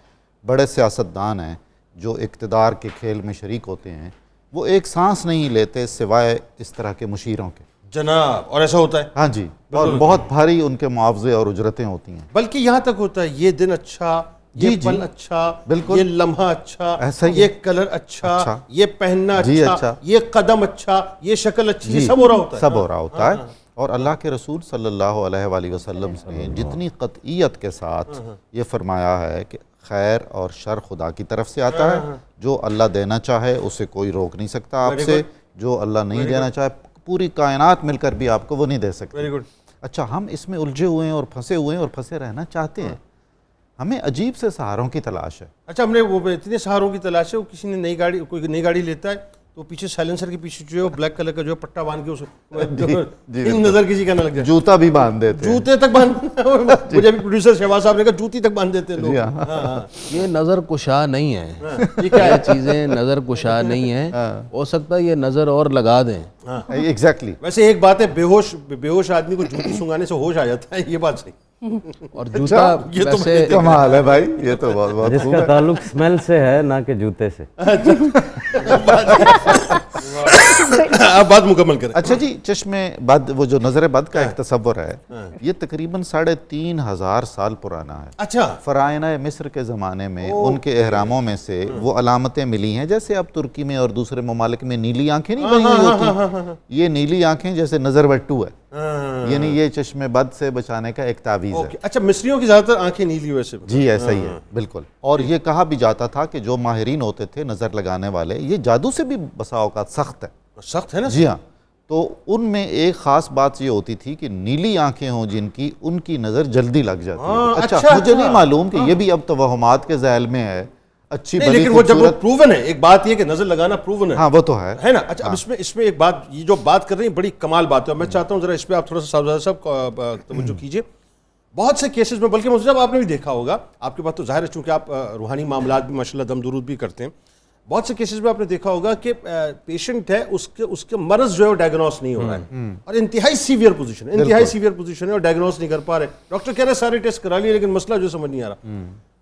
بڑے سیاستدان ہیں جو اقتدار کے کھیل میں شریک ہوتے ہیں، وہ ایک سانس نہیں لیتے سوائے اس طرح کے مشیروں کے. جناب، اور ایسا ہوتا ہے؟ ہاں جی، اور بہت بھاری ان کے معاوضے اور اجرتیں ہوتی ہیں. بلکہ یہاں تک ہوتا ہے یہ دن اچھا، یہ پل اچھا، بالکل یہ لمحہ اچھا، یہ کلر اچھا، یہ پہننا اچھا، یہ قدم اچھا، یہ شکل اچھی، یہ سب ہو رہا ہوتا ہے. سب ہو رہا ہوتا ہے. اور اللہ کے رسول صلی اللہ علیہ وآلہ وسلم نے جتنی قطعیت کے ساتھ یہ فرمایا ہے کہ خیر اور شر خدا کی طرف سے آتا ہے، جو اللہ دینا چاہے اسے کوئی روک نہیں سکتا آپ سے، جو اللہ نہیں دینا چاہے پوری کائنات مل کر بھی آپ کو وہ نہیں دے سکتے. اچھا ہم اس میں الجھے ہوئے ہیں اور پھنسے ہوئے ہیں اور پھنسے رہنا چاہتے ہیں. ہمیں عجیب سے سہاروں کی تلاش ہے. اچھا ہم نے وہ اتنے سہاروں کی تلاش ہے، وہ کسی نے کوئی نئی گاڑی لیتا ہے تو پیچھے سائلنسر کے پیچھے جو ہے بلیک کلر کا جو ہے پٹا باندھ کے اس نظر کسی کا نہ لگ جائے. جوتا بھی باندھ دیتے، جوتے تک باندھ، مجھے بھی پروڈیوسر شہباز صاحب نے کہا جوتی تک باندھ دیتے لوگ. یہ نظر کشا نہیں ہے، یہ چیزیں نظر کشا نہیں ہیں. ہو سکتا ہے یہ نظر اور لگا دیں. ایگزیکٹلی. ویسے ایک بات ہے، بے ہوش آدمی کو جوتی سنگانے سے ہوش آ جاتا ہے، یہ بات صحیح. اور جوتا ویسے کمال ہے بھائی، یہ تو بہت جس کا تعلق اسمیل سے ہے نہ کہ جوتے سے. آپ بات مکمل کریں. اچھا جی، چشم بد، وہ جو نظر بد کا ایک تصور ہے، یہ تقریباً 3,500 سال پرانا ہے. اچھا. فرعونہ مصر کے زمانے میں ان کے احراموں میں سے وہ علامتیں ملی ہیں، جیسے اب ترکی میں اور دوسرے ممالک میں نیلی آنکھیں نہیں بنی ہوئی ہوتی، یہ نیلی آنکھیں جیسے نظر بٹو ہے، یعنی یہ چشم بد سے بچانے کا ایک تعویذ ہے. اچھا مصریوں کی زیادہ تر آنکھیں نیلی ویسے؟ جی ایسا ہی ہے بالکل. اور یہ کہا بھی جاتا تھا کہ جو ماہرین ہوتے تھے نظر لگانے والے، یہ جادو سے بھی بسا اوقات سخت ہے. سخت ہے نا؟ جی ہاں. تو ان میں ایک خاص بات یہ ہوتی تھی کہ نیلی آنکھیں ہوں جن کی، ان کی نظر جلدی لگ جاتی ہے. اچھا مجھے نہیں معلوم کہ یہ بھی اب توہمات کے ذیل میں ہے. اچھی بڑی لیکن وہ جب وہ پروون ہے، ایک بات یہ کہ نظر لگانا پروون ہے. ہاں وہ تو ہے نا. اچھا اب اس میں ایک بات، یہ جو بات کر رہی ہیں بڑی کمال بات ہے. میں چاہتا ہوں ذرا اس پہ آپ تھوڑا سا صاحب توجہ کیجیے. بہت سے کیسز میں، بلکہ مجھے آپ نے بھی دیکھا ہوگا، آپ کے پاس تو ظاہر ہے چونکہ آپ روحانی معاملات بھی ماشاءاللہ دم درود بھی کرتے ہیں، بہت سے کیسز میں آپ نے دیکھا ہوگا کہ پیشنٹ ہے، اس کے مرض جو ہے وہ ڈائگنوس نہیں ہو رہا ہے، اور انتہائی سیویئر پوزیشن ہے اور ڈائگنوس نہیں کر پا رہے. ڈاکٹر کہہ رہے سارے ٹیسٹ کرا لیے لیکن مسئلہ جو سمجھ نہیں آ رہا.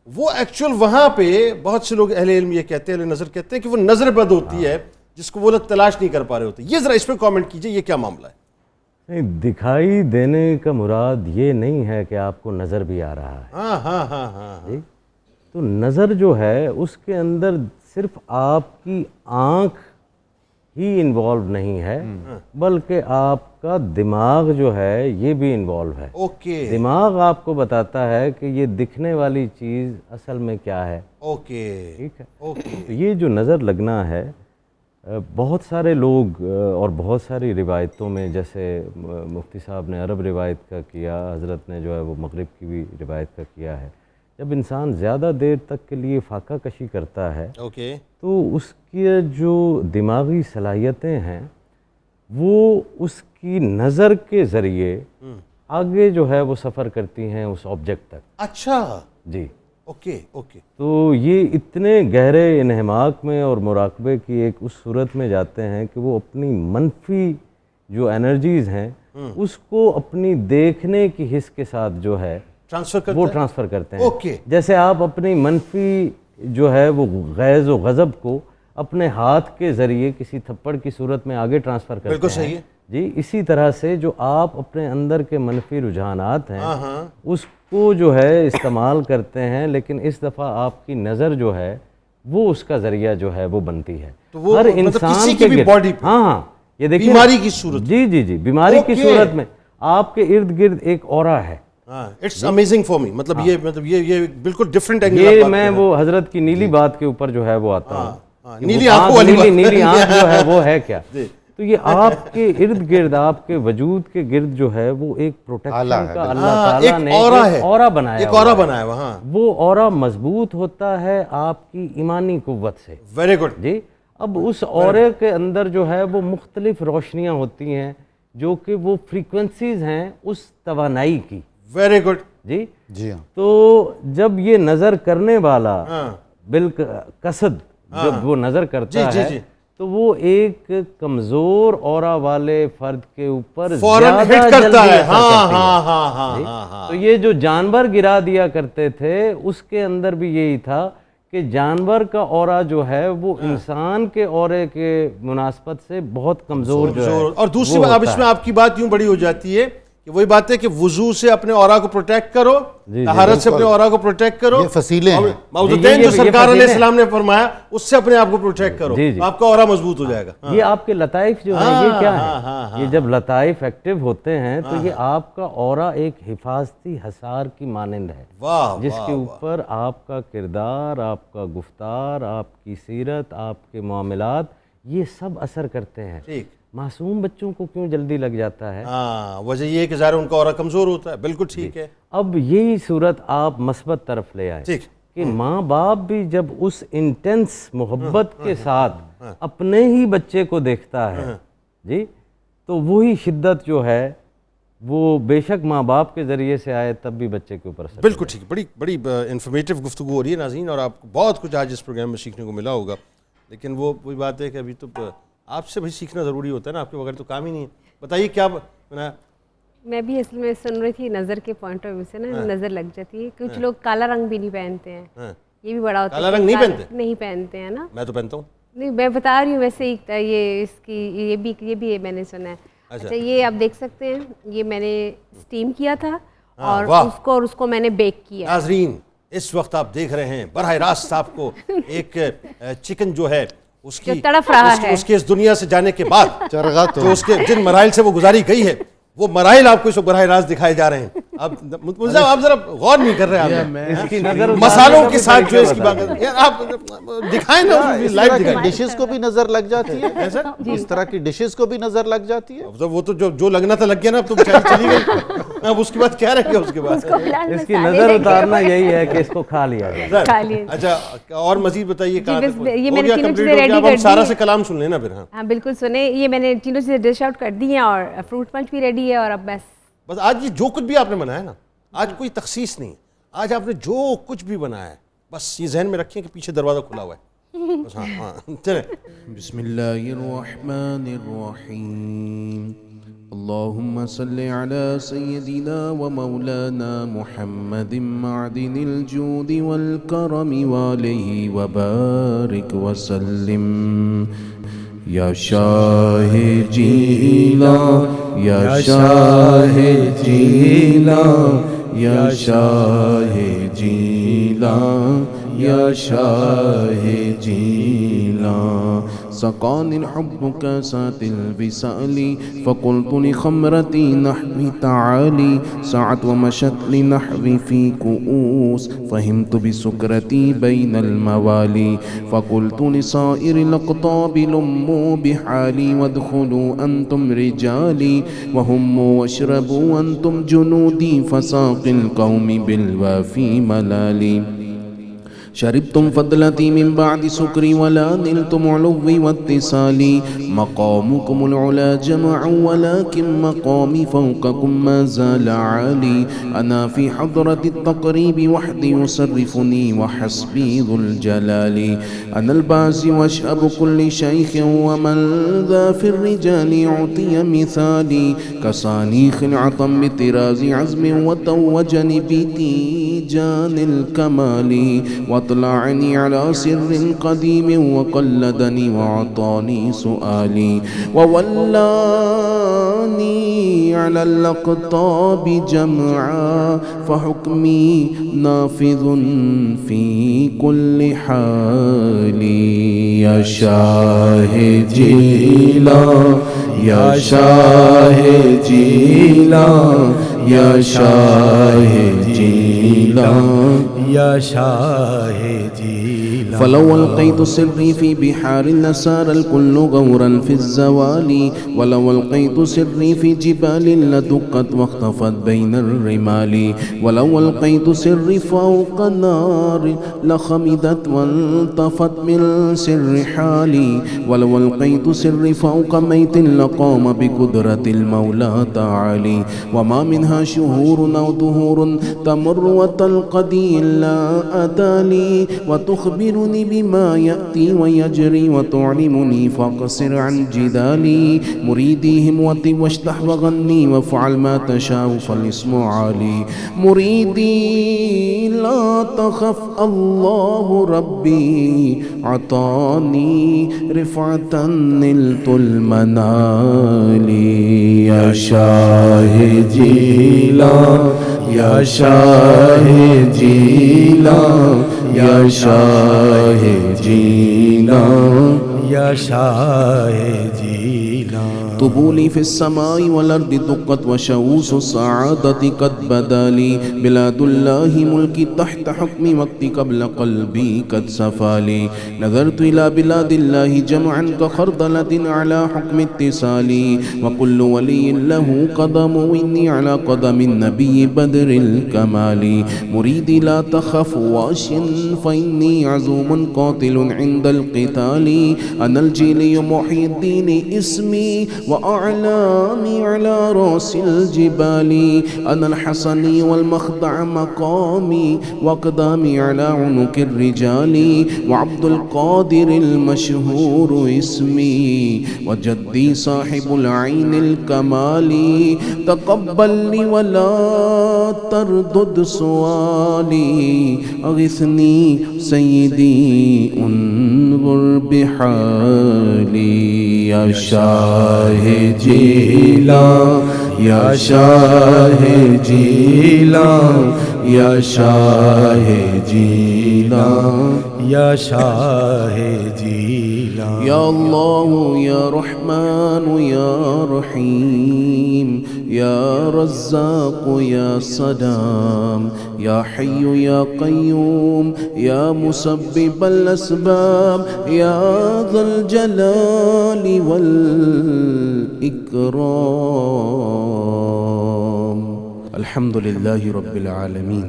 وہ ایکچوئل وہاں پہ بہت سے لوگ اہل علم یہ کہتے ہیں، اہل نظر کہتے ہیں کہ وہ نظر بد ہوتی ہے جس کو وہ لوگ تلاش نہیں کر پا رہے ہوتے. یہ ذرا اس پہ کامنٹ کیجئے، یہ کیا معاملہ ہے؟ نہیں، دکھائی دینے کا مراد یہ نہیں ہے کہ آپ کو نظر بھی آ رہا ہے. ہاں. تو نظر جو ہے اس کے اندر صرف آپ کی آنکھ ہی انوالو نہیں ہے، بلکہ آپ کا دماغ جو ہے یہ بھی انوالو ہے. دماغ آپ کو بتاتا ہے کہ یہ دکھنے والی چیز اصل میں کیا ہے. ٹھیک ہے. تو یہ جو نظر لگنا ہے، بہت سارے لوگ اور بہت ساری روایتوں میں، جیسے مفتی صاحب نے عرب روایت کا کیا، حضرت نے جو ہے وہ مغرب کی بھی روایت کا کیا ہے. جب انسان زیادہ دیر تک کے لیے فاقہ کشی کرتا ہے تو اس کی جو دماغی صلاحیتیں ہیں وہ اس کی نظر کے ذریعے آگے جو ہے وہ سفر کرتی ہیں اس آبجیکٹ تک. اچھا جی. اوکے. تو یہ اتنے گہرے انہماک میں اور مراقبے کی ایک اس صورت میں جاتے ہیں کہ وہ اپنی منفی جو انرجیز ہیں اس کو اپنی دیکھنے کی حس کے ساتھ جو ہے وہ ٹرانسفر کرتے ہیں. جیسے آپ اپنی منفی جو ہے وہ غیظ و غضب کو اپنے ہاتھ کے ذریعے کسی تھپڑ کی صورت میں آگے ٹرانسفر کرتے ہیں. بالکل صحیح ہے جی. اسی طرح سے جو آپ اپنے اندر کے منفی رجحانات ہیں اس کو جو ہے استعمال کرتے ہیں، لیکن اس دفعہ آپ کی نظر جو ہے وہ اس کا ذریعہ جو ہے وہ بنتی ہے. ہر انسان کے باڈی پہ، ہاں یہ دیکھیں بیماری کی صورت، جی بیماری کی صورت میں آپ کے ارد گرد ایک اورا ہے. It's amazing for me. مطلب یہ بالکل ڈیفرنٹ اینگل. یہ میں وہ حضرت کی نیلی بات کے اوپر جو ہے وہ آتا ہوں. نیلی آنکھ جو ہے وہ ہے کیا؟ تو یہ آپ کے ارد گرد، آپ کے وجود کے گرد جو ہے وہ ایک پروٹیکشن کا اللہ تعالیٰ نے اورا بنایا ہوا. وہ اورا مضبوط ہوتا ہے آپ کی ایمانی قوت سے. ویری گڈ جی. اب اس اورے کے اندر جو ہے وہ مختلف روشنیاں ہوتی ہیں جو کہ وہ فریکوینسیز ہیں اس توانائی کی. Very good. جی. تو جب یہ نظر کرنے والا بالقصد جب وہ نظر کرتا ہے تو وہ ایک کمزور اورا والے فرد کے اوپر زیادہ جلدی اثر کرتی ہے. تو یہ جو جانور گرا دیا کرتے تھے اس کے اندر بھی یہی تھا کہ جانور کا اورا جو ہے وہ انسان کے اورے کے مناسبت سے بہت کمزور جو ہے. اور دوسری بات، اب اس میں آپ کی بات یوں بڑی ہو جاتی ہے کہ وہی بات ہے کہ وضو سے اپنے اورا کو پروٹیکٹ کرو، طہارت سے اپنے اورا کو پروٹیکٹ کرو. یہ فصیلیں ہیں موضوعین جو سرکار علیہ السلام نے فرمایا اس سے اپنے آپ کو پروٹیکٹ کرو، آپ کا اورا مضبوط ہو جائے گا. یہ آپ کے لطائف جو ہیں یہ کیا ہے؟ یہ جب لطائف ایکٹیو ہوتے ہیں تو یہ آپ کا اورا ایک حفاظتی حصار کی مانند ہے جس کے اوپر آپ کا کردار، آپ کا گفتار، آپ کی سیرت، آپ کے معاملات یہ سب اثر کرتے ہیں. معصوم بچوں کو کیوں جلدی لگ جاتا ہے؟ وجہ یہ ہے کہ ظاہر ان کا اورا کمزور ہوتا ہے. بالکل ٹھیک ہے. اب یہی صورت آپ مثبت طرف لے آئے کہ ماں باپ بھی جب اس انٹینس محبت کے ساتھ اپنے ہی بچے کو دیکھتا ہے جی تو وہی شدت جو ہے وہ بے شک ماں باپ کے ذریعے سے آئے تب بھی بچے کے اوپر اثر. بالکل ٹھیک. بڑی انفارمیٹیو گفتگو ہو رہی ہے ناظرین، اور آپ کو بہت کچھ آج اس پروگرام میں سیکھنے کو ملا ہوگا. لیکن وہی بات ہے کہ ابھی تو آپ سے بھی سیکھنا ضروری ہوتا ہے نا، آپ کے بغیر تو کام ہی نہیں ہے. بتائیے کیا. میں بھی اصل میں سن رہی تھی نظر کے پوائنٹ آف ویو سے نا، نظر لگ جاتی ہے. کچھ لوگ کالا رنگ بھی نہیں پہنتے ہیں، یہ بھی بڑا ہوتا ہے. کالا رنگ نہیں پہنتے ہیں نا. میں تو پہنتا ہوں. نہیں میں بتا رہی ہوں ویسے ہی یہ اس کی یہ بھی میں نے سنا ہے. اچھا یہ آپ دیکھ سکتے ہیں، یہ میں نے اسٹیم کیا تھا اور اس کو میں نے بیک کیا. ناظرین اس وقت آپ دیکھ رہے ہیں براہ راست آپ کو ایک چکن جو ہے اس کی تڑپ رہا ہے، اس کے اس دنیا سے جانے کے بعد جو اس کے جن مراحل سے وہ گزاری گئی ہے وہ مراحل آپ کو اس وقت براہ راست دکھائے جا رہے ہیں. اب صاحب آپ ذرا غور نہیں کر رہے آپ مسالوں کے ساتھ جو اس کی بات یار آپ دکھائیں نا لائیو دکھائیں. ڈشز کو بھی نظر لگ جاتی ہے اس طرح کی ڈشز کو بھی نظر لگ جاتی ہے. وہ تو جو لگنا تھا لگ گیا نا, اب تو چلی گئی, اب اس کے بعد کیا رہ گیا اس کے بعد. اس کی نظر اتارنا یہی ہے کہ اس کو کھا لیا جائے. اچھا اور مزید بتائیے یہ میں نے تینوں چیزیں ریڈی کر دی. سارا سے کلام سن لینا پھر. ہاں بالکل سنیں, یہ میں نے تینوں چیزیں ڈش آؤٹ کر دی ہیں اور فروٹ پنچ بھی ریڈی ہے. اور اب بس آج یہ جو کچھ بھی آپ نے بنایا نا, آج کوئی تخصیص نہیں, آج آپ نے جو کچھ بھی بنایا ہے بس یہ ذہن میں رکھیں کہ پیچھے دروازہ کھلا ہوا ہے بس. ہاں چلیں. بسم اللہ الرحمن الرحیم. اللهم صل على سيدنا ومولانا محمد معدن الجود والكرم وعليه وبارك وسلم. یا شاہ جیلا یا شاہ جیلا یا شاہ جیلا یا شاہ جیلا. سقان الحب كاسات الوصال فقلت لخمرتي نحوي تعالي سعت ومشت لنحوي في كؤوس فهمت بسكرتي بين الموالي فقلت لصائر الأقطاب لموا بحالي وادخلوا أنتم رجالي وهموا واشربوا أنتم جنودي فساق القوم بالوافي ملالي. شربتم فضلتي من بعد سكري ولا نلتم علوي واتصالي. مقامكم العلا جمع ولكن مقامي فوقكم ما زال عالي. أنا في حضرة التقريب وحدي يصرفني وحسبي ذو الجلال. أنا البازي واشأب كل شيخ ومن ذا في الرجال يعطي مثالي. كساني خلعة بطراز عزم وتوجني بتيجان الكمال. واطلعني على سر قديم وقلدني وعطاني سؤالي. وولاني على الأقطاب جمعا فحكمي نافذ في كل حال. يا شاه جيلا يا شاه جيلا يا شاه جيلا يا شاه جيلا. فلو ألقيت سري في بحار لسار الكل غورا في الزوال. ولو ألقيت سري في جبال لدقت واختفت بين الرمال. ولو ألقيت سري فوق النار لخمدت وانطفت من سر حالي. ولو ألقيت سري فوق ميت لقام بقدرة المولى تعالي. وما منها شهور أو دهور تمر وتلقدي إلا أتالي. وتخبرني بما يأتي ويجري وتعلمني فاقصر عن جدالي. مريدي هموتي واشتح وغني وافعل ما تشاء فالاسم عالي. مريدي لا تخف الله ربي عطاني رفعة نلت المنال. يا شاه جيلا يا شاه جيلا يا شاه جيلا يا شاه جيلا. طبولي في السماء والأرض دقت وشوس السعادة قد بدا لي. بلاد الله ملكي تحت حكمي وقتي قبل قلبي قد سفى لي. نظرت إلى بلاد الله جمعا كخردلة على حكم اتصالي. وكل ولي له قدم وإني على قدم النبي بدر الكمال. مريدي لا تخف واش فإني عزوم قاتل عند القتال. أنا الجيلي محي الدين اسمي وأعلامي على رأس الجبال. أنا الحسني والمخدع مقامي وأقدامي على عنق الرجال. وعبد القادر المشهور اسمي وجدي صاحب العين الكمال. تقبل لي ولا تردد سؤالي. أغثني سيدي انظر بحالي. يا شاه جيلا يا شاه جيلا يا شاه جيلا يا شاه جيلا. يا الله يا رحمن يا رحيم یا رزاق یا سلام یا حی یا قیوم یا مسبب الاسباب یا ذا الجلال والاکرام. الحمد للہ رب العالمین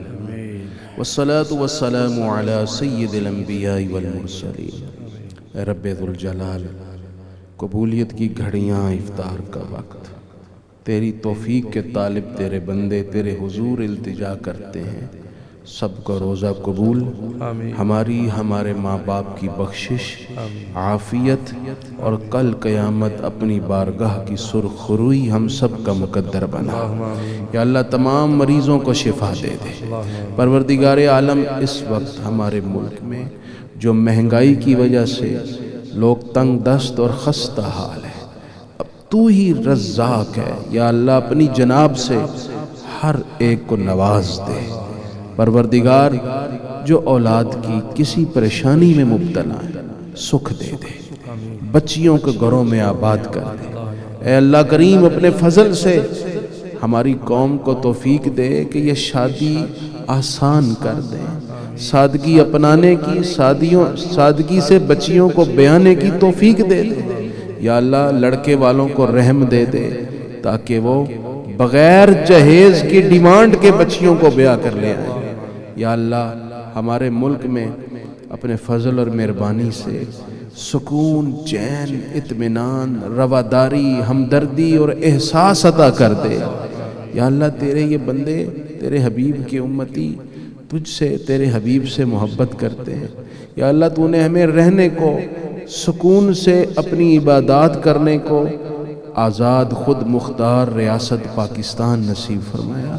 والصلاة والسلام علی سید الانبیاء والمرسلین. اے رب ذوالجلال، قبولیت کی گھڑیاں، افطار کا وقت، تیری توفیق کے طالب تیرے بندے تیرے حضور التجا کرتے ہیں. سب کو روزہ قبول، ہماری ہمارے ماں باپ کی بخشش، عافیت اور کل قیامت اپنی بارگاہ کی سرخ روئی ہم سب کا مقدر بنا. یا اللہ تمام مریضوں کو شفا دے دے. پروردگار عالم، اس وقت ہمارے ملک میں جو مہنگائی کی وجہ سے لوگ تنگ دست اور خستہ حال ہے، اب تو ہی رزاق ہے. یا اللہ اپنی جناب سے ہر ایک کو نواز دے. پروردگار، جو اولاد کی کسی پریشانی میں مبتلا ہے سکھ دے دے، بچیوں کے گھروں میں آباد کر دے. اے اللہ کریم، اپنے فضل سے ہماری قوم کو توفیق دے کہ یہ شادی آسان کر دیں، سادگی اپنانے کی، سادگی سے بچیوں کو بیانے کی توفیق دے دے. یا اللہ لڑکے والوں کو رحم دے دے تاکہ وہ بغیر جہیز کی ڈیمانڈ کے بچیوں کو بیاہ کر لے آئیں. یا اللہ ہمارے ملک میں اپنے فضل اور مہربانی سے سکون، چین، اطمینان، رواداری، ہمدردی اور احساس عطا کر دے. یا اللہ تیرے یہ بندے، تیرے حبیب کے امتی تجھ سے، تیرے حبیب سے محبت کرتے ہیں. یا اللہ تو نے ہمیں رہنے کو، سکون سے اپنی عبادات کرنے کو آزاد خود مختار ریاست پاکستان نصیب فرمایا.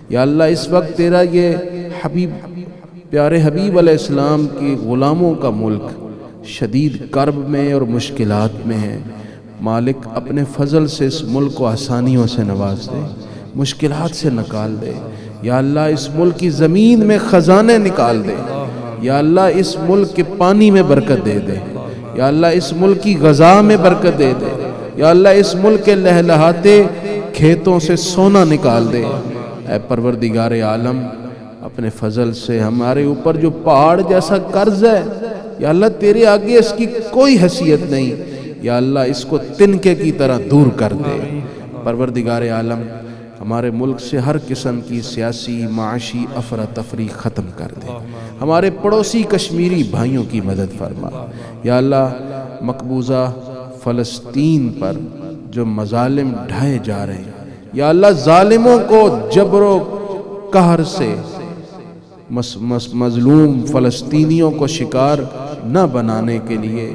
یا اللہ اس وقت تیرا یہ حبیب، پیارے حبیب علیہ السلام کی غلاموں کا ملک شدید کرب میں اور مشکلات میں ہے. مالک اپنے فضل سے اس ملک کو آسانیوں سے نواز دے، مشکلات سے نکال دے. یا اللہ اس ملک کی زمین میں خزانے نکال دے. یا اللہ اس ملک کے پانی میں برکت دے دے. یا اللہ اس ملک کی غذا میں برکت دے دے. یا اللہ اس ملک کے لہلہاتے کھیتوں سے سونا نکال دے. اے پروردگار عالم، اپنے فضل سے ہمارے اوپر جو پہاڑ جیسا قرض ہے، یا اللہ تیرے آگے اس کی کوئی حیثیت نہیں. یا اللہ اس کو تنکے کی طرح دور کر دے. پروردگار عالم ہمارے ملک سے ہر قسم کی سیاسی معاشی افراتفری ختم کر دے. ہمارے پڑوسی کشمیری بھائیوں کی مدد فرما. یا اللہ مقبوضہ فلسطین پر جو مظالم ڈھائے جا رہے ہیں، یا اللہ ظالموں کو جبر و قہر سے مظلوم فلسطینیوں کو شکار نہ بنانے کے لیے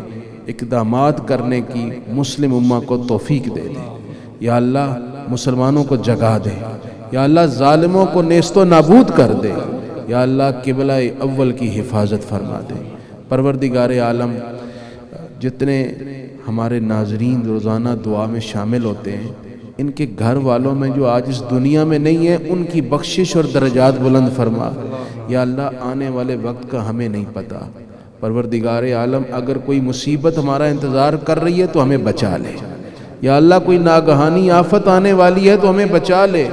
اقدامات کرنے کی مسلم امہ کو توفیق دے دے. یا اللہ مسلمانوں کو جگا دے. یا اللہ ظالموں کو نیست و نابود کر دے. یا اللہ قبلہ اول کی حفاظت فرما دے. پروردگار عالم جتنے ہمارے ناظرین روزانہ دعا میں شامل ہوتے ہیں، ان کے گھر والوں میں جو آج اس دنیا میں نہیں ہے، ان کی بخشش اور درجات بلند فرما. یا اللہ آنے والے وقت کا ہمیں نہیں پتہ. پروردگار عالم اگر کوئی مصیبت ہمارا انتظار کر رہی ہے تو ہمیں بچا لے. یا اللہ کوئی ناگہانی آفت آنے والی ہے تو ہمیں بچا لے.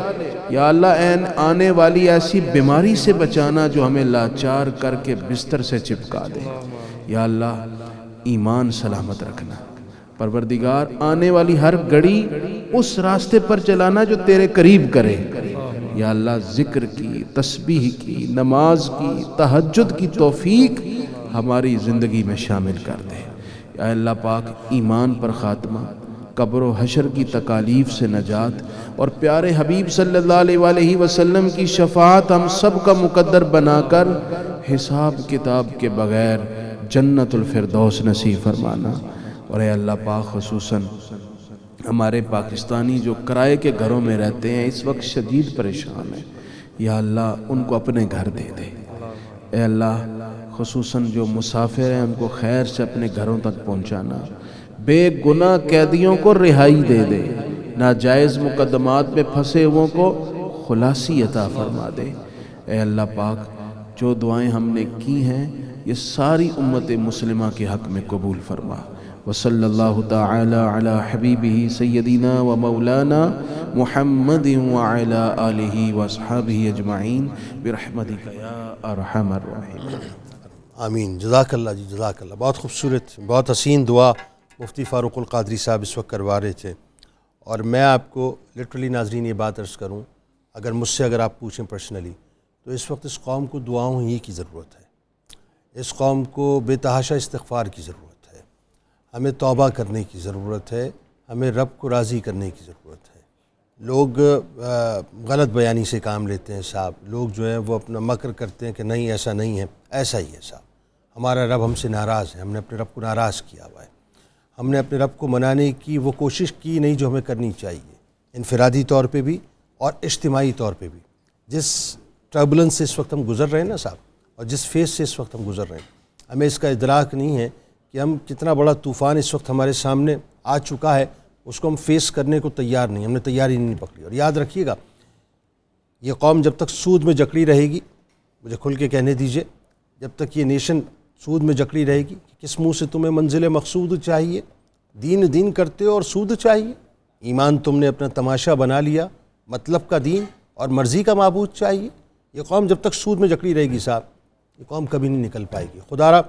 یا اللہ آنے والی ایسی بیماری سے بچانا جو ہمیں لاچار کر کے بستر سے چپکا دے. یا اللہ ایمان سلامت رکھنا. پروردگار آنے والی ہر گھڑی اس راستے پر چلانا جو تیرے قریب کرے. یا اللہ ذکر کی، تسبیح کی، نماز کی، تہجد کی توفیق ہماری زندگی میں شامل کر دے. یا اللہ پاک ایمان پر خاتمہ، قبر و حشر کی تکالیف سے نجات اور پیارے حبیب صلی اللہ علیہ وسلم کی شفاعت ہم سب کا مقدر بنا کر حساب کتاب کے بغیر جنت الفردوس نصیب فرمانا. اور اے اللہ پاک خصوصاً ہمارے پاکستانی جو کرائے کے گھروں میں رہتے ہیں اس وقت شدید پریشان ہیں، یا اللہ ان کو اپنے گھر دے دے. اے اللہ خصوصاً جو مسافر ہیں ان کو خیر سے اپنے گھروں تک پہنچانا. بے گناہ قیدیوں کو رہائی دے دے. ناجائز مقدمات میں پھنسے ہوئوں کو خلاصی عطا فرما دے. اے اللہ پاک جو دعائیں ہم نے کی ہیں یہ ساری امت مسلمہ کے حق میں قبول فرما. وصلی اللہ تعالی علی حبیبہ سیدنا و مولانا محمد وعلى آلہ واصحابہ اجمعین برحمتک یا ارحم الراحمین۔ آمین، جزاک اللہ جی، جزاک اللہ۔ بہت خوبصورت، بہت حسین دعا مفتی فاروق القادری صاحب اس وقت کروا رہے تھے، اور میں آپ کو لٹرلی ناظرین یہ بات عرض کروں، اگر مجھ سے اگر آپ پوچھیں پرسنلی، تو اس وقت اس قوم کو دعاؤں ہی کی ضرورت ہے، اس قوم کو بے تحاشا استغفار کی ضرورت ہے، ہمیں توبہ کرنے کی ضرورت ہے، ہمیں رب کو راضی کرنے کی ضرورت ہے۔ لوگ غلط بیانی سے کام لیتے ہیں صاحب، لوگ جو ہیں وہ اپنا مکر کرتے ہیں کہ نہیں ایسا نہیں ہے، ایسا ہی ہے صاحب، ہمارا رب ہم سے ناراض ہے، ہم نے اپنے رب کو ناراض کیا ہوا ہے، ہم نے اپنے رب کو منانے کی وہ کوشش کی نہیں جو ہمیں کرنی چاہیے، انفرادی طور پہ بھی اور اجتماعی طور پہ بھی۔ جس ٹربلنس سے اس وقت ہم گزر رہے ہیں نا صاحب، اور جس فیز سے اس وقت ہم گزر رہے ہیں، ہمیں اس کا ادراک نہیں ہے کہ ہم کتنا بڑا طوفان اس وقت ہمارے سامنے آ چکا ہے، اس کو ہم فیس کرنے کو تیار نہیں، ہم نے تیاری نہیں پکڑی۔ اور یاد رکھیے گا، یہ قوم جب تک سود میں جکڑی رہے گی، مجھے کھل کے کہنے دیجئے، جب تک یہ نیشن سود میں جکڑی رہے گی، کس منہ سے تمہیں منزل مقصود چاہیے، دین کرتے ہو اور سود چاہیے، ایمان تم نے اپنا تماشا بنا لیا، مطلب کا دین اور مرضی کا معبود چاہیے۔ یہ قوم جب تک سود میں جکڑی رہے گی صاحب، یہ قوم کبھی نہیں نکل پائے گی۔ خدا را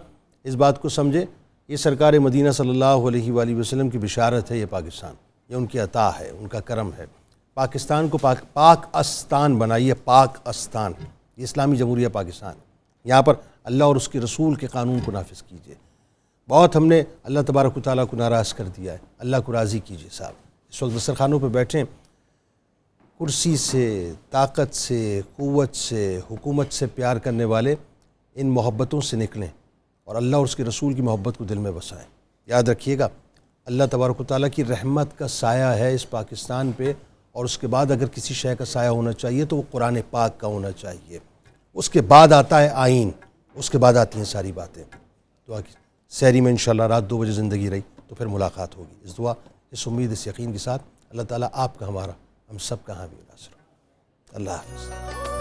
اس بات کو سمجھے، یہ سرکار مدینہ صلی اللہ علیہ وآلہ وسلم کی بشارت ہے، یہ پاکستان، یہ ان کی عطا ہے، ان کا کرم ہے۔ پاکستان کو پاک استان بنائیے، پاک استان، یہ اسلامی جمہوریہ پاکستان ہے، یہاں پر اللہ اور اس کے رسول کے قانون کو نافذ کیجیے۔ بہت ہم نے اللہ تبارک و تعالیٰ کو ناراض کر دیا ہے، اللہ کو راضی کیجیے صاحب۔ اس وقت دسترخوانوں پہ بیٹھیں، کرسی سے، طاقت سے، قوت سے، حکومت سے پیار کرنے والے ان محبتوں سے نکلیں اور اللہ اور اس کے رسول کی محبت کو دل میں بسائیں۔ یاد رکھیے گا، اللہ تبارک و تعالیٰ کی رحمت کا سایہ ہے اس پاکستان پہ، اور اس کے بعد اگر کسی شے کا سایہ ہونا چاہیے تو وہ قرآن پاک کا ہونا چاہیے، اس کے بعد آتا ہے آئین، اس کے بعد آتی ہیں ساری باتیں۔ دعا کی سحری میں انشاءاللہ رات 2 بجے زندگی رہی تو پھر ملاقات ہوگی، اس دعا، اس امید، اس یقین کے ساتھ اللہ تعالیٰ آپ کا، ہمارا، ہم سب کا حامی و ناصر۔ اللہ حافظ۔